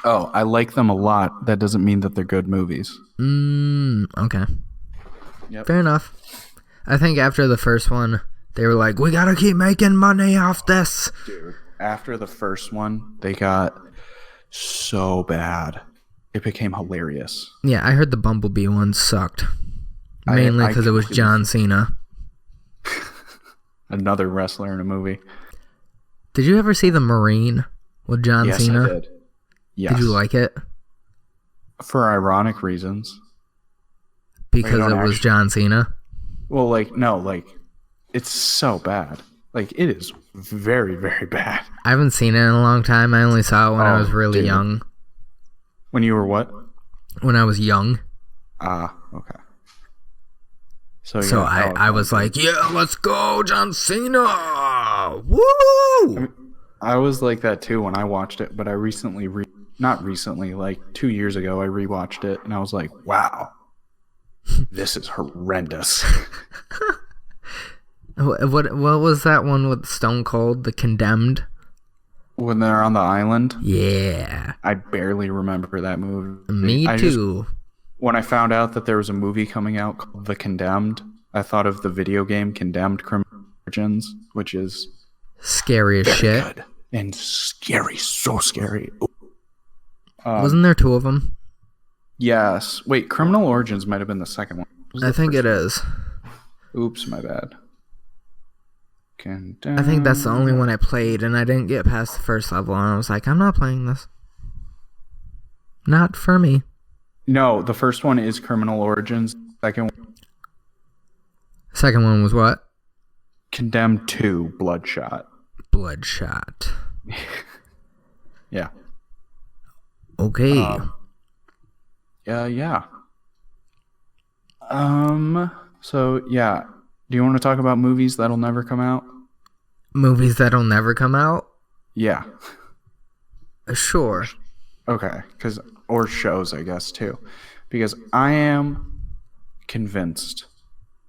S2: Oh, I like them a lot. That doesn't mean that they're good movies.
S1: Okay.
S2: Yep.
S1: Fair enough. I think after the first one, they were like, we gotta keep making money off this.
S2: Dude, after the first one, they got so bad. It became hilarious.
S1: Yeah, I heard the Bumblebee one sucked. Mainly because it was John Cena.
S2: Another wrestler in a movie.
S1: Did you ever see The Marine with John Cena?
S2: Yes, I did. Yes.
S1: Did you like it?
S2: For ironic reasons.
S1: Because it was John Cena?
S2: Well, no, it's so bad. Like, it is very, very bad.
S1: I haven't seen it in a long time. I only saw it when I was really young.
S2: When you were what?
S1: When I was young.
S2: Ah, okay.
S1: So I was like, yeah, let's go, John Cena! Woo!
S2: I was like that too when I watched it, but I recently, not recently, like 2 years ago, I rewatched it, and I was like, wow, this is horrendous.
S1: What was that one with Stone Cold, The Condemned?
S2: When they're on the island?
S1: Yeah.
S2: I barely remember that movie.
S1: Me too.
S2: When I found out that there was a movie coming out called The Condemned, I thought of the video game Condemned Criminal Origins, which is
S1: scary as shit.
S2: Good. And scary, so scary.
S1: Wasn't there two of them?
S2: Yes. Wait, Criminal Origins might have been the second one.
S1: I think it is.
S2: Oops, my bad.
S1: I think that's the only one I played, and I didn't get past the first level, and I was like, I'm not playing this. Not for me.
S2: No, the first one is Criminal Origins.
S1: Second one was what?
S2: Condemned 2, Bloodshot.
S1: Bloodshot.
S2: Yeah.
S1: Okay.
S2: Yeah. So, yeah. Do you want to talk about movies that'll never come out?
S1: Movies that'll never come out?
S2: Yeah.
S1: Sure.
S2: Okay. Or shows, I guess, too. Because I am convinced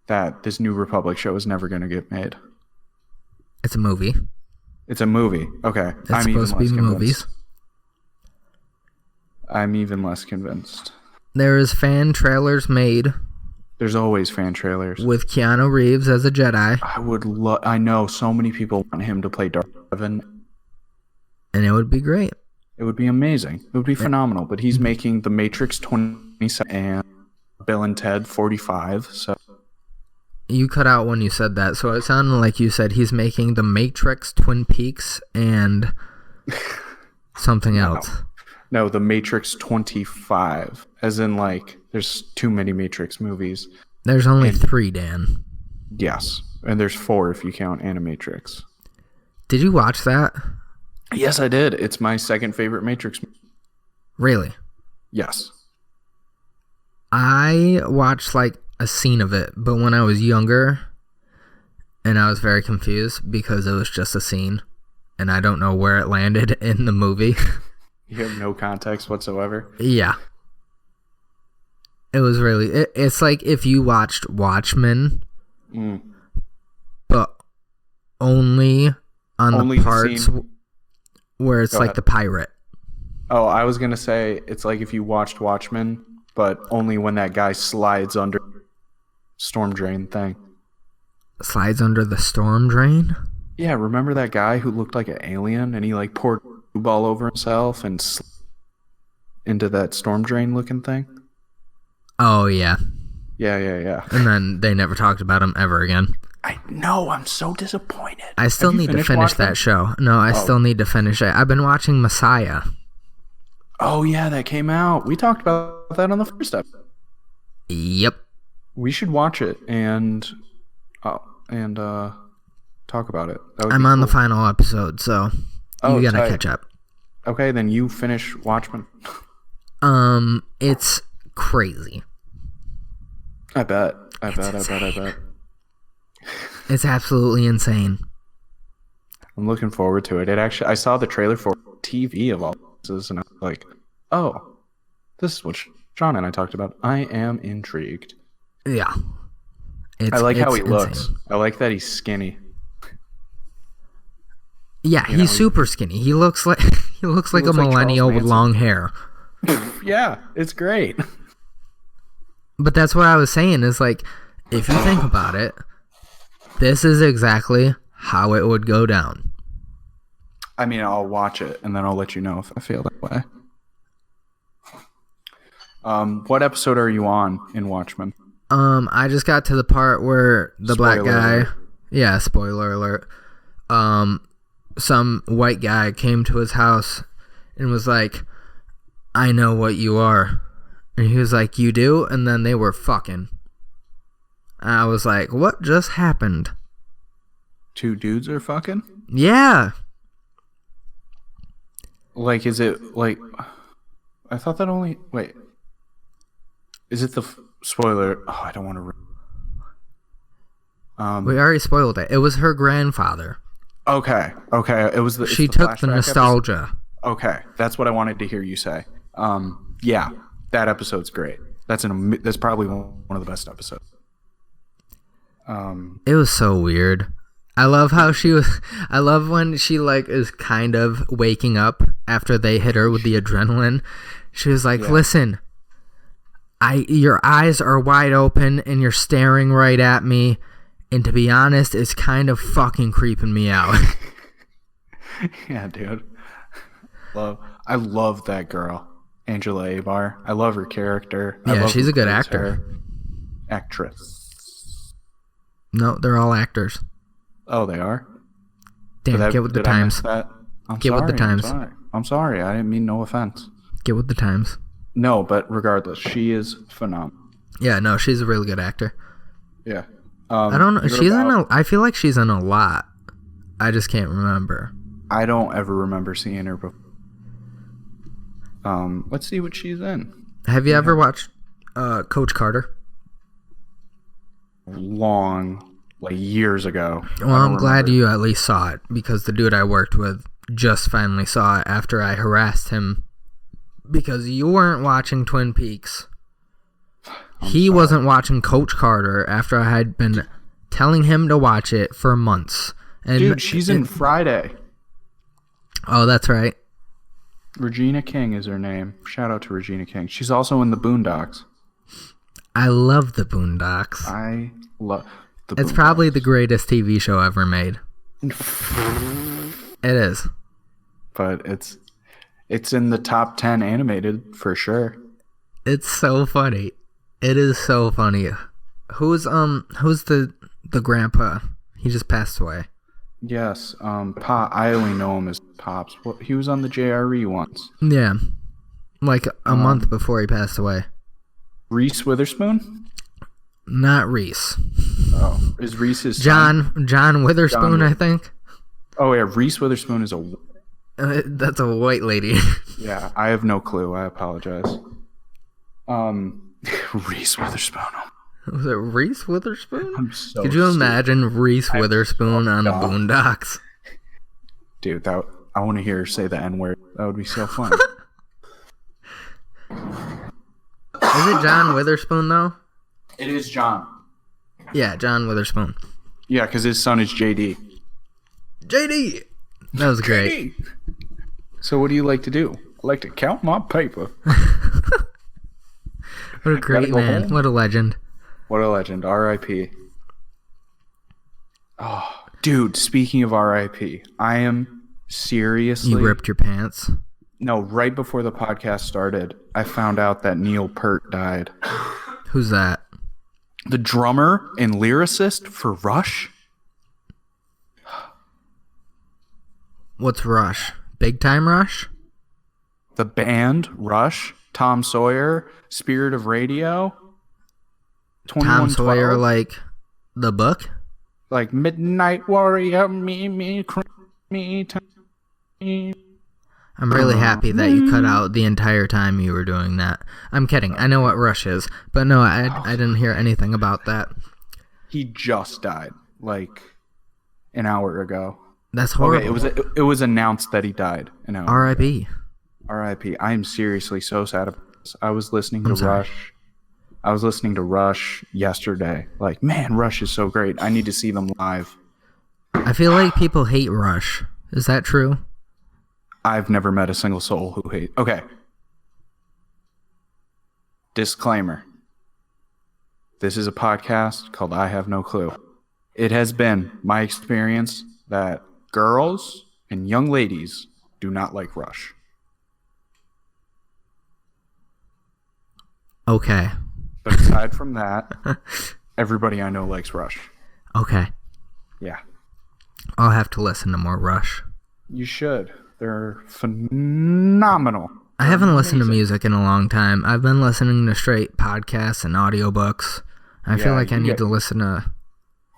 S2: that this New Republic show is never going to get made.
S1: It's a movie.
S2: It's a movie. Okay.
S1: It's supposed to be movies.
S2: I'm even less convinced.
S1: There is fan trailers made.
S2: There's always fan trailers.
S1: With Keanu Reeves as a Jedi.
S2: I know so many people want him to play Darth Revan.
S1: And it would be great.
S2: It would be amazing. It would be phenomenal. But he's making The Matrix 27 and Bill and Ted 45. So
S1: you cut out when you said that, so it sounded like you said he's making The Matrix, Twin Peaks, and something else.
S2: No, The Matrix 25. As in, like, there's too many Matrix movies.
S1: There's only 3, Dan.
S2: Yes. And there's 4 if you count Animatrix.
S1: Did you watch that?
S2: Yes, I did. It's my second favorite Matrix movie.
S1: Really?
S2: Yes.
S1: I watched, like, a scene of it, but when I was younger, and I was very confused because it was just a scene, and I don't know where it landed in the movie.
S2: You have no context whatsoever?
S1: Yeah. It was really... It's like if you watched Watchmen, but only on the parts where it's like the pirate.
S2: Oh, I was going to say it's like if you watched Watchmen, but only when that guy slides under storm drain thing.
S1: Slides under the storm drain?
S2: Yeah, remember that guy who looked like an alien and he like poured lube all over himself and into that storm drain looking thing?
S1: Oh, yeah.
S2: Yeah.
S1: And then they never talked about him ever again.
S2: I know, I'm so disappointed.
S1: I still need to finish that show. No, I still need to finish it. I've been watching Messiah.
S2: Oh, yeah, that came out. We talked about that on the first episode.
S1: Yep.
S2: We should watch it and talk about it.
S1: I'm on the final episode, so you gotta catch up.
S2: Okay, then you finish Watchmen.
S1: It's crazy.
S2: I bet.
S1: It's absolutely insane.
S2: I'm looking forward to it. I saw the trailer for TV of all places, and I was like, oh, this is what Sean and I talked about. I am intrigued.
S1: Yeah.
S2: I like how he
S1: insane.
S2: looks. I like that he's skinny.
S1: Yeah, he's super skinny. He looks like a millennial with long hair.
S2: Yeah, it's great.
S1: But that's what I was saying is like, if you think about it, this is exactly how it would go down.
S2: I mean, I'll watch it and then I'll let you know if I feel that way. What episode are you on in Watchmen?
S1: I just got to the part where the black guy...
S2: alert.
S1: Yeah, spoiler alert. Some white guy came to his house and was like, I know what you are. And he was like, you do? And then they were fucking. I was like, what just happened?
S2: 2 dudes are fucking?
S1: Yeah.
S2: Like, is it, like... I thought that only... Wait. Is it the... Spoiler... Oh, I don't want to...
S1: We already spoiled it. It was her grandfather.
S2: Okay. It was the...
S1: She took the nostalgia.
S2: Okay. That's what I wanted to hear you say. Yeah. That episode's great. That's probably one of the best episodes.
S1: It was so weird. I love how she was... I love when she, like, is kind of waking up after they hit her with the adrenaline. She was like, listen, your eyes are wide open and you're staring right at me. And to be honest, it's kind of fucking creeping me out.
S2: Yeah, dude. I love that girl, Angela Abar. I love her character.
S1: Yeah, she's a good actor.
S2: Actress.
S1: No, they're all actors.
S2: Oh, they are?
S1: Damn, get with the times.
S2: Get with the times. I'm sorry. I didn't mean no offense.
S1: Get with the times.
S2: No, but regardless, she is phenomenal.
S1: Yeah, no, she's a really good actor.
S2: Yeah.
S1: I don't know. I feel like she's in a lot. I just can't remember.
S2: I don't ever remember seeing her before. Let's see what she's in.
S1: Have you ever watched Coach Carter?
S2: Long like years ago.
S1: Well, I'm glad you at least saw it, because the dude I worked with just finally saw it after I harassed him because you weren't watching Twin Peaks. He wasn't watching Coach Carter after I had been telling him to watch it for months. And
S2: dude, she's in Friday.
S1: Oh, that's right.
S2: Regina King is her name. Shout out to Regina King. She's also in the Boondocks.
S1: I love the Boondocks.
S2: I love the Boondocks.
S1: It's probably the greatest TV show ever made. It is. But
S2: it's in the top 10 animated for sure.
S1: It's so funny. It is so funny. Who's the grandpa? He just passed away.
S2: Yes, Pop. I only know him as Pops. He was on the JRE once.
S1: Yeah, like a month before he passed away.
S2: Reese Witherspoon?
S1: Not Reese.
S2: Oh, is Reese his
S1: John Witherspoon? I think.
S2: Oh yeah, Reese Witherspoon is
S1: that's a white lady.
S2: Yeah, I have no clue. I apologize. Reese Witherspoon.
S1: Was it Reese Witherspoon?
S2: I'm so
S1: Could you imagine Reese Witherspoon on the Boondocks?
S2: Dude, I want to hear her say the N-word. That would be so fun.
S1: Is it John Witherspoon, though?
S2: It is John.
S1: Yeah, John Witherspoon.
S2: Yeah, because his son is JD.
S1: JD! That was great.
S2: JD! So what do you like to do? I like to count my paper.
S1: What a great man.
S2: Home?
S1: What a legend.
S2: What a legend. R.I.P. Oh, dude, speaking of R.I.P., I am seriously...
S1: You ripped your pants?
S2: No, right before the podcast started, I found out that Neil Peart died.
S1: Who's that?
S2: The drummer and lyricist for Rush.
S1: What's Rush? Big Time Rush?
S2: The band, Rush, Tom Sawyer, Spirit of Radio.
S1: Tom Sawyer, like the book?
S2: Like Midnight Warrior, me,
S1: I'm really happy that you cut out the entire time you were doing that. I'm kidding. I know what Rush is. But no, I didn't hear anything about that.
S2: He just died, like, an hour ago.
S1: That's horrible.
S2: Okay, it was announced that he died an hour
S1: R.I.P.
S2: ago. R.I.P. I am seriously so sad about this. I was listening to Rush. I was listening to Rush yesterday. Like, man, Rush is so great. I need to see them live.
S1: I feel like people hate Rush. Is that true?
S2: I've never met a single soul who hates. Okay. Disclaimer. This is a podcast called I Have No Clue. It has been my experience that girls and young ladies do not like Rush.
S1: Okay.
S2: But aside from that, everybody I know likes Rush.
S1: Okay.
S2: Yeah.
S1: I'll have to listen to more Rush.
S2: You should. They're phenomenal.
S1: I haven't listened to music in a long time. I've been listening to straight podcasts and audiobooks. I feel like I need to listen to...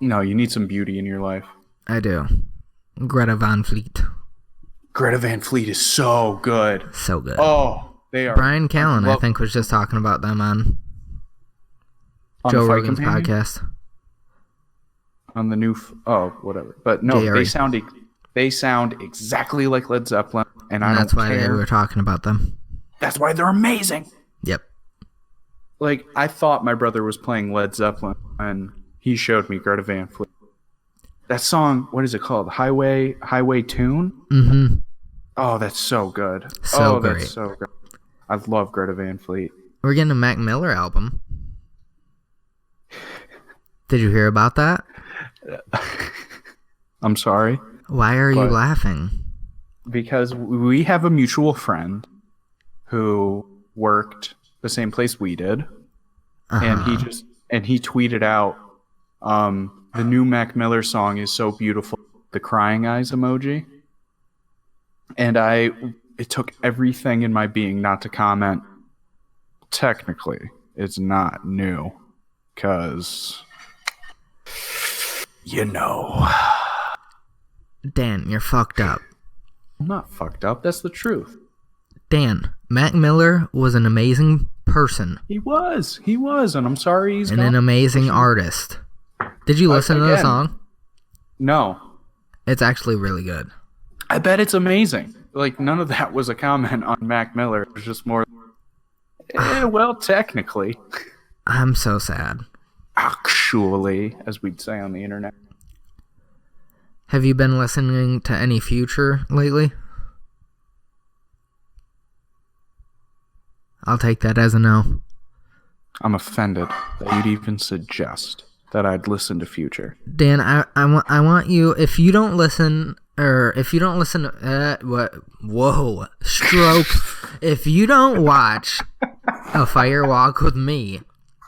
S2: No, you need some beauty in your life.
S1: I do. Greta Van Fleet.
S2: Greta Van Fleet is so good.
S1: So good.
S2: Oh, they are.
S1: Brian Callen, I think, was just talking about them on Joe Rogan's podcast.
S2: On the new... whatever. But no, they sound exactly like Led Zeppelin, and
S1: that's why they were talking about them.
S2: That's why they're amazing.
S1: Yep.
S2: Like, I thought my brother was playing Led Zeppelin, and he showed me Greta Van Fleet. That song, what is it called? Highway Tune?
S1: Mm-hmm.
S2: Oh, that's so good.
S1: Great.
S2: That's so good. I love Greta Van Fleet.
S1: We're getting a Mac Miller album. Did you hear about that?
S2: I'm sorry.
S1: Why are you laughing?
S2: Because we have a mutual friend who worked the same place we did, and he tweeted out, the new Mac Miller song is so beautiful, the crying eyes emoji, and it took everything in my being not to comment. Technically, it's not new, because you know.
S1: Dan, you're fucked up.
S2: I'm not fucked up. That's the truth.
S1: Dan, Mac Miller was an amazing person.
S2: He was, and I'm sorry he's
S1: an amazing artist. Did you listen to the
S2: again,
S1: song?
S2: No.
S1: It's actually really good.
S2: I bet it's amazing. Like, none of that was a comment on Mac Miller. It was just more, well, technically.
S1: I'm so sad.
S2: Actually, as we'd say on the internet.
S1: Have you been listening to any Future lately? I'll take that as a no.
S2: I'm offended that you'd even suggest that I'd listen to Future.
S1: Dan, I want you, if you don't listen, whoa, stroke. If you don't watch A Fire Walk with Me,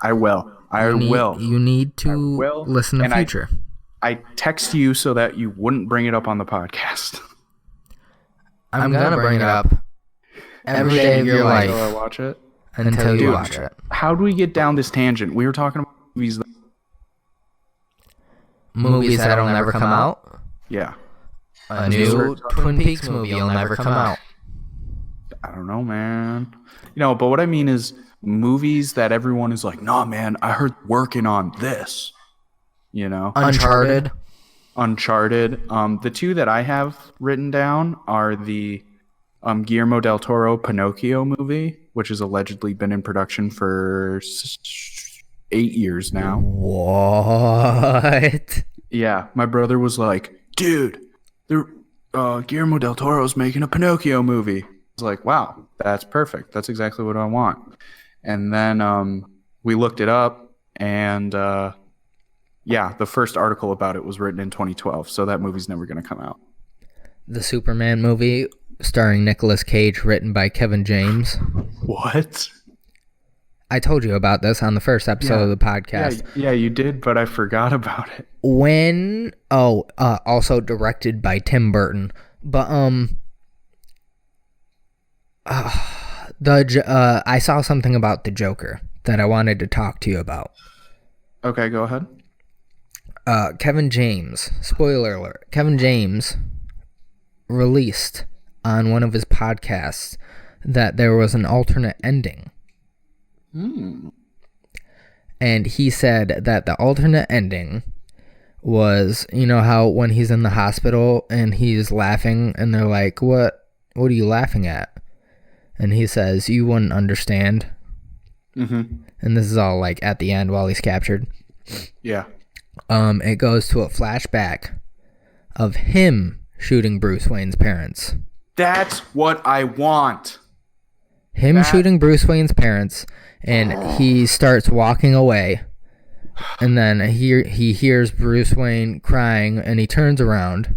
S2: I will.
S1: You need to listen to Future.
S2: I text you so that you wouldn't bring it up on the podcast.
S1: I'm gonna bring it up every day of your life
S2: until I watch it.
S1: Until you watch it.
S2: How do we get down this tangent? We were talking about
S1: movies that'll never come out.
S2: Yeah.
S1: A new Twin Peaks movie will never come out.
S2: I don't know, man. But what I mean is movies that everyone is like, nah, man, I heard working on this.
S1: Uncharted.
S2: The two that I have written down are the Guillermo del Toro Pinocchio movie, which has allegedly been in production for 8 years now.
S1: What?
S2: Yeah, my brother was like, dude, Guillermo del Toro's making a Pinocchio movie. I was like, wow, that's perfect. That's exactly what I want. And then we looked it up, and the first article about it was written in 2012, so that movie's never going to come out.
S1: The Superman movie starring Nicolas Cage, written by Kevin James.
S2: What?
S1: I told you about this on the first episode of the podcast.
S2: Yeah, you did, but I forgot about it.
S1: Also directed by Tim Burton. But I saw something about the Joker that I wanted to talk to you about.
S2: Okay, go ahead.
S1: Kevin James, spoiler alert, Kevin James released on one of his podcasts that there was an alternate ending. And he said that the alternate ending was, how when he's in the hospital and he's laughing and they're like, what are you laughing at? And he says, you wouldn't understand. And this is all like at the end while he's captured.
S2: Yeah.
S1: It goes to a flashback of him shooting Bruce Wayne's parents.
S2: That's what I want.
S1: Shooting Bruce Wayne's parents, and he starts walking away, and then he hears Bruce Wayne crying, and he turns around,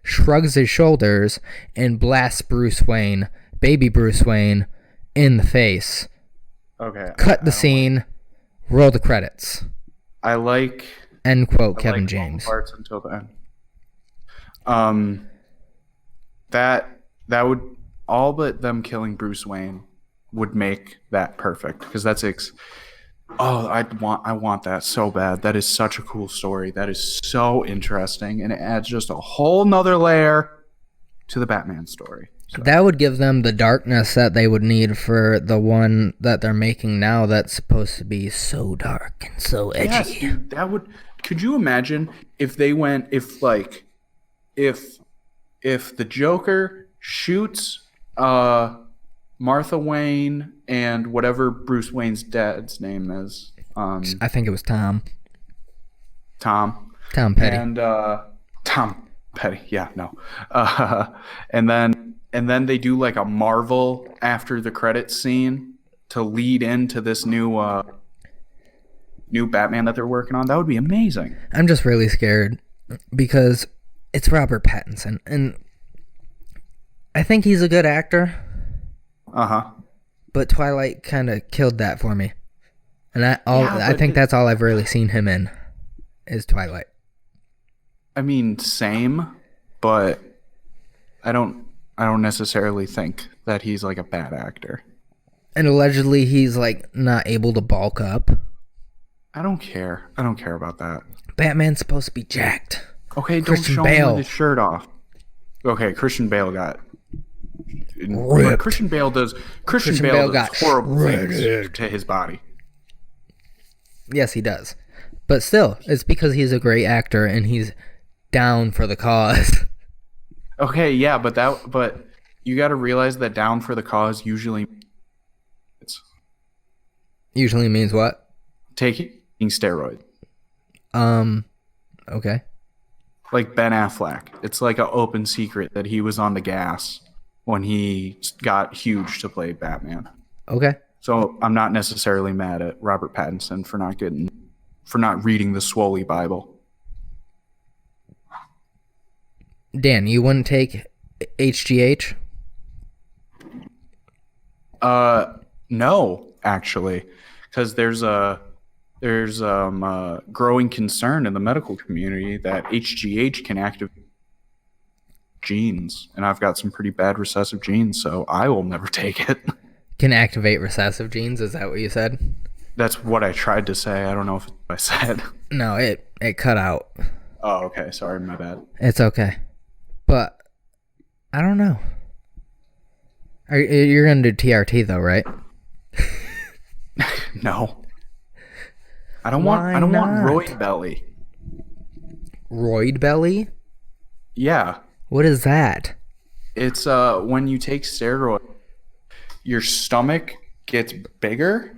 S1: shrugs his shoulders, and blasts baby Bruce Wayne, in the face.
S2: Okay.
S1: Cut the scene, roll the credits.
S2: I like...
S1: End quote, Kevin James.
S2: Parts until the end. That would... all but them killing Bruce Wayne would make that perfect, because that's I want that so bad. That is such a cool story. That is so interesting, and it adds just a whole nother layer to the Batman story. So.
S1: That would give them the darkness that they would need for the one that they're making now that's supposed to be so dark and so edgy.
S2: Yes, dude, that would... Could you imagine if they went... If the Joker shoots Martha Wayne and whatever Bruce Wayne's dad's name is.
S1: I think it was Tom.
S2: Tom
S1: Petty.
S2: And Tom Petty. Yeah, no. And then they do like a Marvel after the credits scene to lead into this new Batman that they're working on. That would be amazing.
S1: I'm just really scared because it's Robert Pattinson, and I think he's a good actor. But Twilight kind of killed that for me. And I think that's all I've really seen him in is Twilight.
S2: I mean, same, but I don't necessarily think that he's like a bad actor.
S1: And allegedly he's like not able to bulk up.
S2: I don't care. I don't care about that.
S1: Batman's supposed to be jacked.
S2: Okay, don't show him with his shirt off. Okay, Christian Bale got ripped. Christian Bale does horrible things to his body.
S1: Yes, he does. But still, it's because he's a great actor and he's down for the cause.
S2: Okay, yeah, but you got to realize that down for the cause usually
S1: Usually means what?
S2: taking steroids.
S1: Okay.
S2: Like Ben Affleck. It's like an open secret that he was on the gas when he got huge to play Batman.
S1: Okay.
S2: So I'm not necessarily mad at Robert Pattinson for not reading the Swoley Bible.
S1: Dan, you wouldn't take HGH?
S2: No, actually, because there's growing concern in the medical community that HGH can activate genes, and I've got some pretty bad recessive genes, so I will never take it.
S1: Can activate recessive genes? Is that what you said?
S2: That's what I tried to say. I don't know if I said.
S1: No, it cut out.
S2: Oh, okay. Sorry, my bad.
S1: It's okay. But I don't know. You're gonna do TRT though, right?
S2: No. I don't want roid belly.
S1: Roid belly?
S2: Yeah.
S1: What is that?
S2: It's when you take steroids, your stomach gets bigger,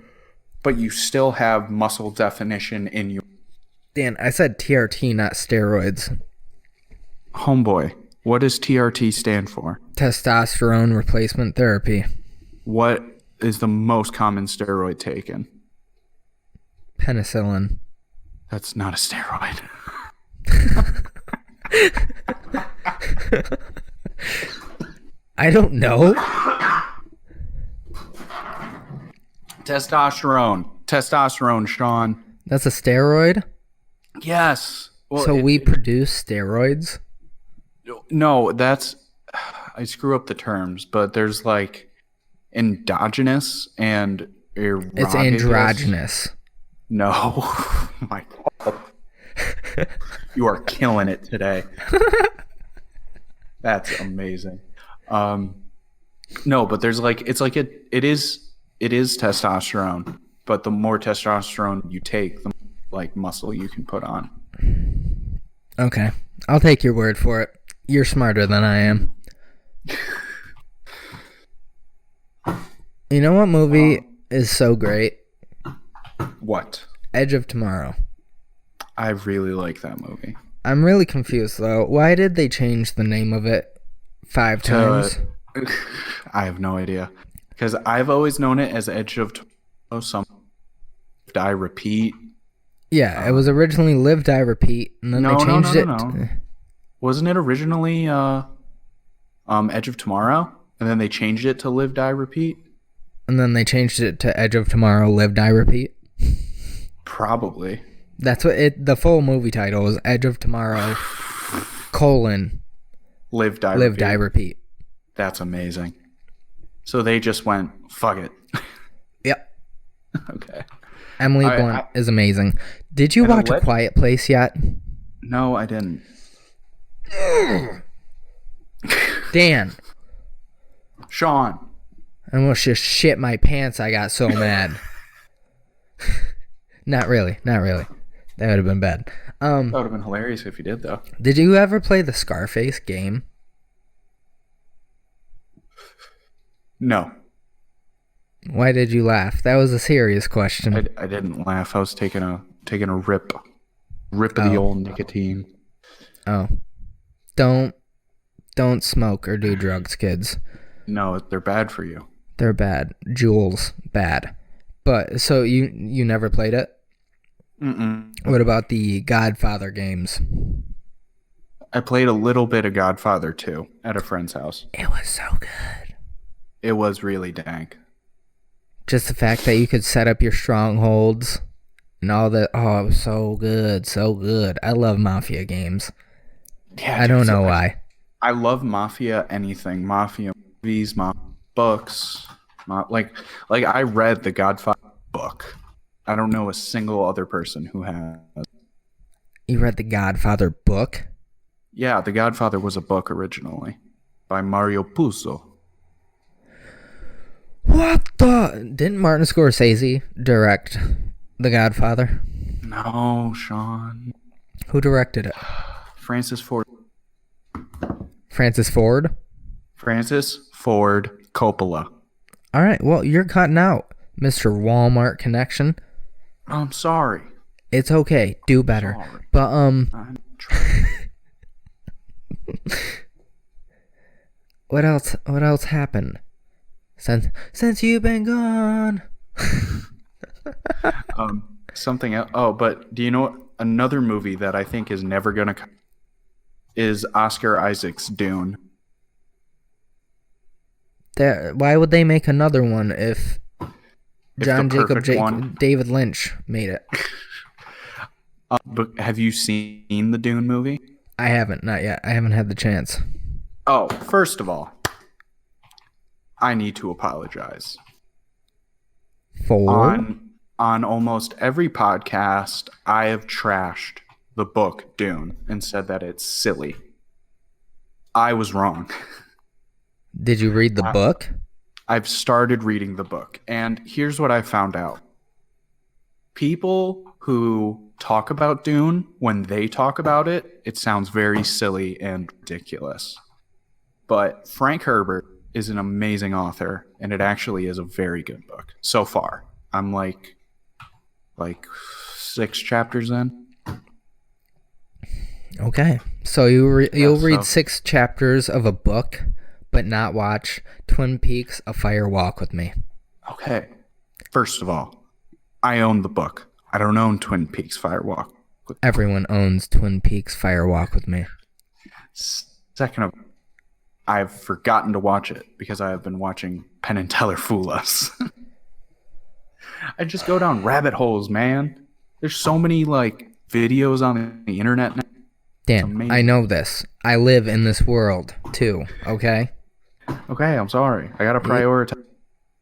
S2: but you still have muscle definition in your...
S1: Dan, I said TRT, not steroids.
S2: Homeboy, what does TRT stand for?
S1: Testosterone replacement therapy.
S2: What is the most common steroid taken?
S1: Penicillin.
S2: That's not a steroid.
S1: I don't know.
S2: Testosterone, Sean.
S1: That's a steroid?
S2: Yes. Well,
S1: so we produce steroids?
S2: No, that's... I screw up the terms, but there's like endogenous and erogenous.
S1: It's androgynous.
S2: No. Oh my God. You are killing it today. That's amazing. No, but there's like it is testosterone, but the more testosterone you take, the more, like, muscle you can put on.
S1: Okay. I'll take your word for it. You're smarter than I am. You know what movie is so great?
S2: What?
S1: Edge of Tomorrow.
S2: I really like that movie.
S1: I'm really confused, though. Why did they change the name of it 5 times?
S2: I have no idea. Because I've always known it as Edge of Tomorrow. Some Die Repeat.
S1: Yeah, it was originally Live, Die, Repeat, and then they changed it.
S2: No. Wasn't it originally Edge of Tomorrow? And then they changed it to Live, Die, Repeat?
S1: And then they changed it to Edge of Tomorrow, Live, Die, Repeat?
S2: Probably.
S1: That's what the full movie title is, Edge of Tomorrow,
S2: Live, Die,
S1: Live,
S2: Repeat.
S1: Die, Repeat.
S2: That's amazing. So they just went, fuck it.
S1: Yep.
S2: Okay.
S1: Emily Blunt is amazing. Did you watch A Quiet Place yet?
S2: No, I didn't.
S1: Dan.
S2: Sean.
S1: I almost just shit my pants. I got so mad. Not really. That would have been bad.
S2: That would have been hilarious if you did, though.
S1: Did you ever play the Scarface game?
S2: No.
S1: Why did you laugh? That was a serious question.
S2: I didn't laugh. I was taking a rip of the old nicotine.
S1: Oh. Don't smoke or do drugs, kids.
S2: No, they're bad for you.
S1: They're bad. Jules, bad. But so you never played it?
S2: Mm-mm.
S1: What about the Godfather games?
S2: I played a little bit of Godfather 2 at a friend's house.
S1: It was so good.
S2: It was really dank.
S1: Just the fact that you could set up your strongholds and all that. Oh, it was so good, so good. I love Mafia games.
S2: Yeah,
S1: I don't know why.
S2: I love Mafia anything. Mafia movies, Mafia books. Like I read the Godfather book. I don't know a single other person who has.
S1: You read the Godfather book?
S2: Yeah, The Godfather was a book originally by Mario Puzo.
S1: What the? Didn't Martin Scorsese direct The Godfather?
S2: No, Sean.
S1: Who directed it?
S2: Francis Ford.
S1: Francis Ford?
S2: Francis Ford Coppola.
S1: All right, well, you're cutting out, Mr. Walmart connection.
S2: I'm sorry.
S1: It's okay. Do better.
S2: Sorry.
S1: But,
S2: I'm trying.
S1: what else happened? Since you've been gone.
S2: Something else. Oh, but do you know what? Another movie that I think is never going to come is Oscar Isaac's Dune.
S1: Why would they make another one if John
S2: the perfect
S1: David Lynch made it?
S2: But have you seen the Dune movie?
S1: I haven't, not yet. I haven't had the chance.
S2: Oh, first of all, I need to apologize.
S1: For?
S2: On almost every podcast, I have trashed the book Dune and said that it's silly. I was wrong.
S1: Did you read the book?
S2: I've started reading the book, and here's what I found out. People who talk about Dune, when they talk about it, it sounds very silly and ridiculous. But Frank Herbert is an amazing author, and it actually is a very good book so far. I'm like 6 chapters in.
S1: Okay, so you'll read 6 chapters of a book, but not watch Twin Peaks: A Fire Walk with Me.
S2: Okay, first of all, I own the book. I don't own Twin Peaks: Fire Walk.
S1: Everyone owns Twin Peaks: Fire Walk with Me.
S2: Second of all, I've forgotten to watch it because I have been watching Penn and Teller fool us. I just go down rabbit holes, man. There's so many videos on the internet now.
S1: Dan, I know this. I live in this world too, okay?
S2: Okay, I'm sorry. I gotta prioritize.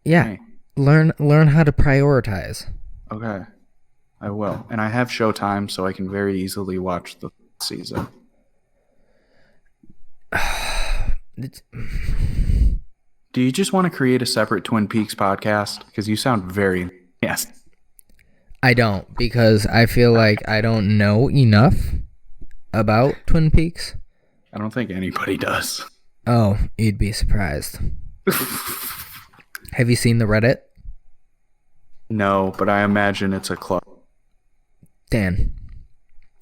S1: Yeah.
S2: Hey.
S1: Learn how to prioritize.
S2: Okay. I will. And I have Showtime, so I can very easily watch the season. Do you just want to create a separate Twin Peaks podcast? Because you sound very... Yes.
S1: I don't, because I feel like I don't know enough about Twin Peaks.
S2: I don't think anybody does.
S1: Oh, you'd be surprised. Have you seen the Reddit?
S2: No, but I imagine it's a club.
S1: Dan.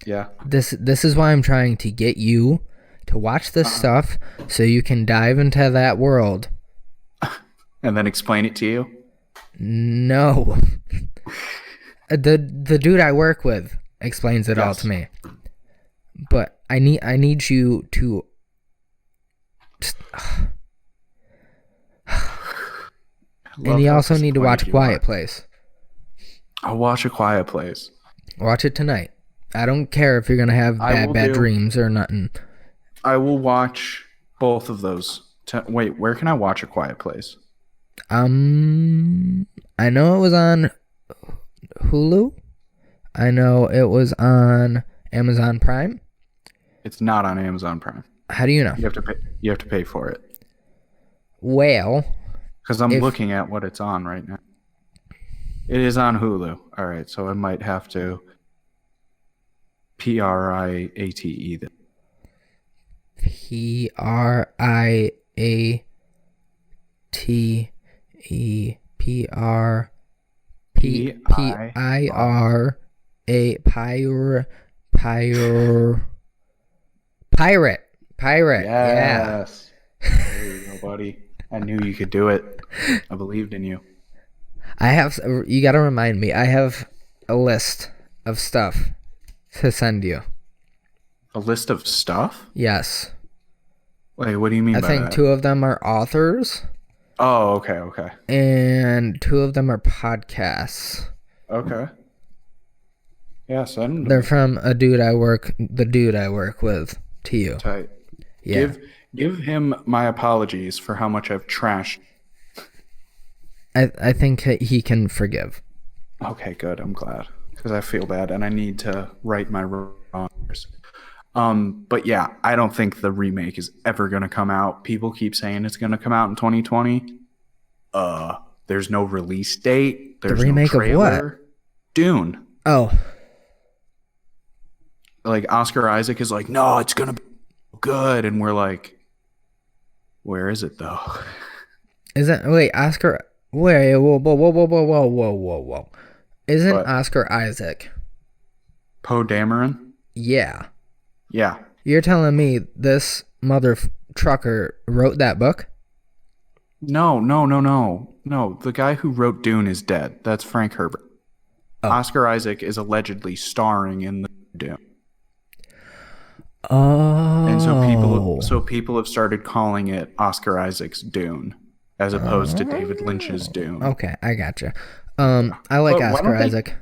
S2: Yeah.
S1: This is why I'm trying to get you to watch this stuff so you can dive into that world.
S2: And then explain it to you?
S1: No. The dude I work with explains it all to me. But I need you to and you also need to watch Quiet Place.
S2: I'll watch A Quiet Place.
S1: Watch it tonight. I don't care if you're gonna have bad dreams or nothing.
S2: I will watch both of those. Wait, where can I watch A Quiet Place?
S1: I know it was on Hulu. I know it was on Amazon Prime.
S2: It's not on Amazon Prime.
S1: How do you know?
S2: You have to pay for it.
S1: Well,
S2: because I'm looking at what it's on right now. It is on Hulu. All right, so I might have to PRIATE that.
S1: Pirate.
S2: Yes. There you go, buddy. I knew you could do it. I believed in you.
S1: You gotta remind me, I have a list of stuff to send you.
S2: A list of stuff?
S1: Yes.
S2: Wait, what do you mean by that?
S1: I think 2 of them are authors.
S2: Oh, okay.
S1: And 2 of them are podcasts.
S2: Okay. Yes,
S1: they're from the dude I work with to you.
S2: Tight.
S1: Yeah.
S2: Give him my apologies for how much I've trashed.
S1: I think he can forgive.
S2: Okay, good. I'm glad. Because I feel bad and I need to right my wrongs. But yeah, I don't think the remake is ever going to come out. People keep saying it's going to come out in 2020. There's no release date. There's
S1: the remake
S2: no trailer.
S1: of what?
S2: Dune.
S1: Oh.
S2: like Oscar Isaac is like, no, it's gonna be good, and we're like, where is it though?
S1: Oscar? Wait, whoa. Isn't
S2: What?
S1: Oscar Isaac?
S2: Poe Dameron?
S1: Yeah.
S2: Yeah.
S1: You're telling me this mother trucker wrote that book?
S2: No. The guy who wrote Dune is dead. That's Frank Herbert.
S1: Oh.
S2: Oscar Isaac is allegedly starring in the Dune.
S1: Oh.
S2: And so people have started calling it Oscar Isaac's Dune as opposed to David Lynch's Dune.
S1: Okay, I gotcha. I like Oscar Isaac.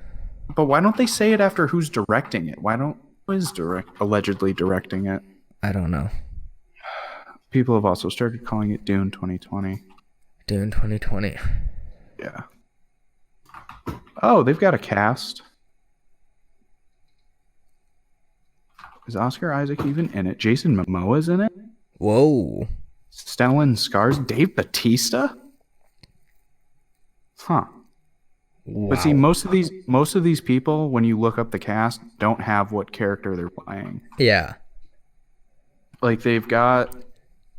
S2: But why don't they say it after who's directing it? Who is allegedly directing it?
S1: I don't know.
S2: People have also started calling it Dune 2020.
S1: Dune 2020.
S2: Yeah. Oh, they've got a cast. Is Oscar Isaac even in it? Jason Momoa's in it?
S1: Whoa.
S2: Stellan Skarsgård? Dave Bautista? Huh.
S1: Wow.
S2: But see, most of these people, when you look up the cast, don't have what character they're playing.
S1: Yeah.
S2: Like they've got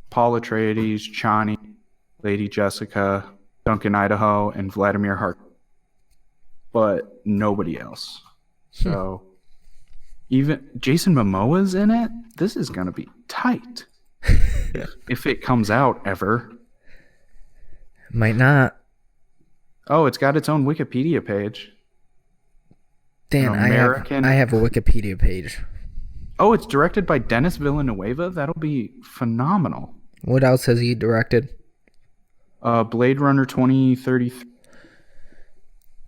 S2: Paul Atreides, Chani, Lady Jessica, Duncan Idaho, and Vladimir Hart, but nobody else. So even Jason Momoa's in it. This is gonna be tight if it comes out ever.
S1: Might not.
S2: Oh, it's got its own Wikipedia page.
S1: Dan, I have a Wikipedia page.
S2: Oh, it's directed by Denis Villeneuve. That'll be phenomenal.
S1: What else has he directed?
S2: Blade Runner 2033.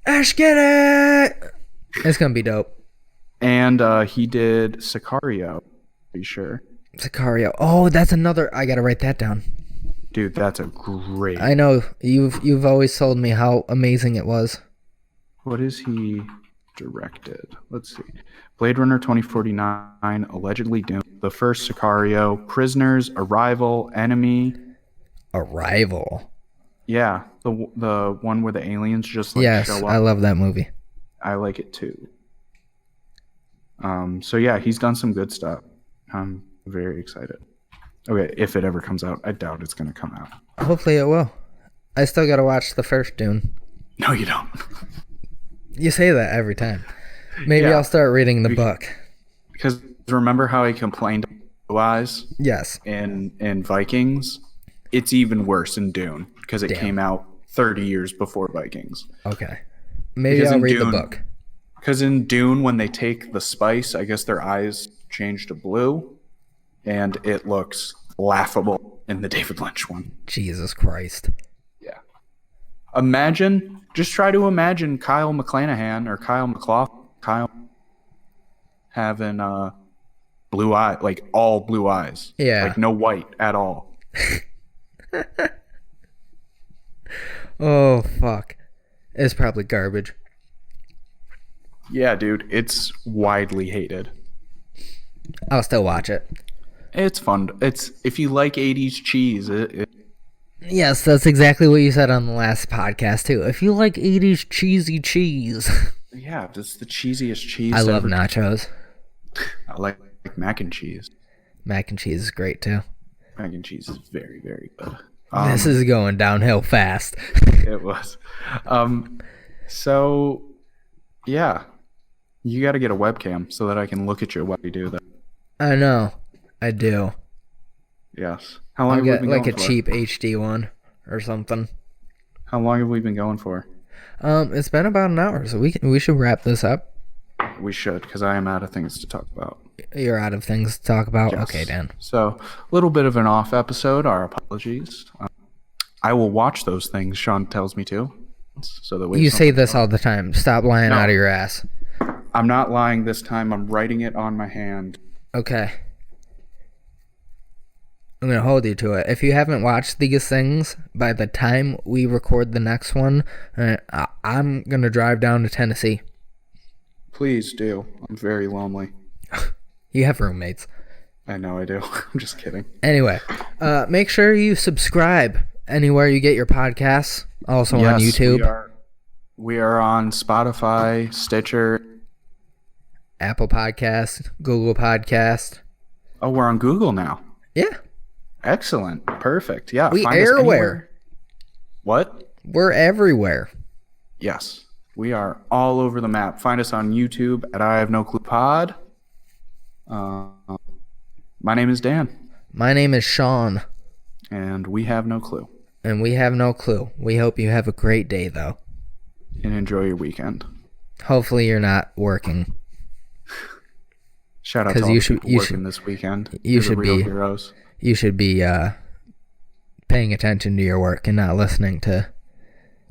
S1: Ash, get it! It's gonna be dope.
S2: And he did Sicario. Pretty sure.
S1: Sicario. Oh, that's another. I gotta write that down.
S2: Dude, that's a great.
S1: I know you've always told me how amazing it was.
S2: What is he directed? Let's see. Blade Runner 2049, allegedly Dune, the first Sicario, Prisoners, Arrival, Enemy.
S1: Arrival.
S2: Yeah, the one where the aliens just show up.
S1: Yes, I love that movie.
S2: I like it too. So yeah, he's done some good stuff. I'm very excited. Okay, if it ever comes out, I doubt it's going to come out.
S1: Hopefully it will. I still got to watch the first Dune.
S2: No, you don't.
S1: You say that every time. Maybe I'll start reading the book.
S2: Because remember how I complained about Blue Eyes?
S1: Yes.
S2: In Vikings? It's even worse in Dune because it came out 30 years before Vikings.
S1: Okay. Maybe I'll read the book.
S2: Because in Dune, when they take the spice, I guess their eyes change to blue. And it looks laughable in the David Lynch one.
S1: Jesus Christ.
S2: Yeah. Just try to imagine Kyle MacLachlan or Kyle MacLachlan having blue eye, like all blue eyes.
S1: Yeah.
S2: Like no white at all.
S1: Oh, fuck. It's probably garbage.
S2: Yeah, dude. It's widely hated.
S1: I'll still watch it.
S2: It's fun. If you like 80s cheese,
S1: Yes, that's exactly what you said on the last podcast, too. If you like 80s cheesy cheese.
S2: Yeah, it's the cheesiest cheese
S1: I love
S2: ever.
S1: nachos.
S2: I like mac and cheese.
S1: Mac and cheese is great, too.
S2: Mac and cheese is very, very good.
S1: This is going downhill fast.
S2: It was. So, yeah. You got to get a webcam so that I can look at you while you do that.
S1: I know. I do.
S2: Yes. How long
S1: I'll
S2: have we
S1: get
S2: been
S1: like a
S2: going for?
S1: cheap HD one or something.
S2: How long have we been going for?
S1: It's been about an hour, so we should wrap this up.
S2: We should, because I am out of things to talk about.
S1: You're out of things to talk about?
S2: Yes.
S1: Okay, Dan.
S2: So, a little bit of an off episode. Our apologies. I will watch those things Sean tells me to. So that
S1: You say this all the time. Stop lying out of your ass.
S2: I'm not lying this time. I'm writing it on my hand.
S1: Okay. I'm going to hold you to it. If you haven't watched these things, by the time we record the next one, I'm going to drive down to Tennessee.
S2: Please do. I'm very lonely.
S1: You have roommates.
S2: I know I do. I'm just kidding.
S1: Anyway, make sure you subscribe anywhere you get your podcasts. Also on YouTube.
S2: We are on Spotify, Stitcher,
S1: Apple Podcast, Google Podcast.
S2: Oh, we're on Google now.
S1: Yeah.
S2: Excellent. Perfect. Yeah.
S1: We
S2: find us
S1: everywhere.
S2: anywhere. What?
S1: We're everywhere.
S2: Yes. We are all over the map. Find us on YouTube at I Have No Clue Pod. My name is Dan.
S1: My name is Sean.
S2: And we have no clue.
S1: And we have no clue. We hope you have a great day, though.
S2: And enjoy your weekend.
S1: Hopefully you're not working.
S2: Shout out to all the people working this weekend.
S1: You should
S2: real
S1: be
S2: heroes.
S1: You should be paying attention to your work and not listening to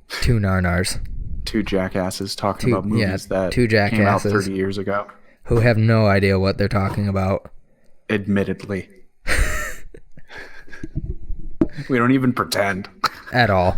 S1: two narnars.
S2: Two jackasses talking about movies that
S1: two jackasses
S2: came out 30 years ago.
S1: Who have no idea what they're talking about.
S2: Admittedly. We don't even pretend.
S1: At all.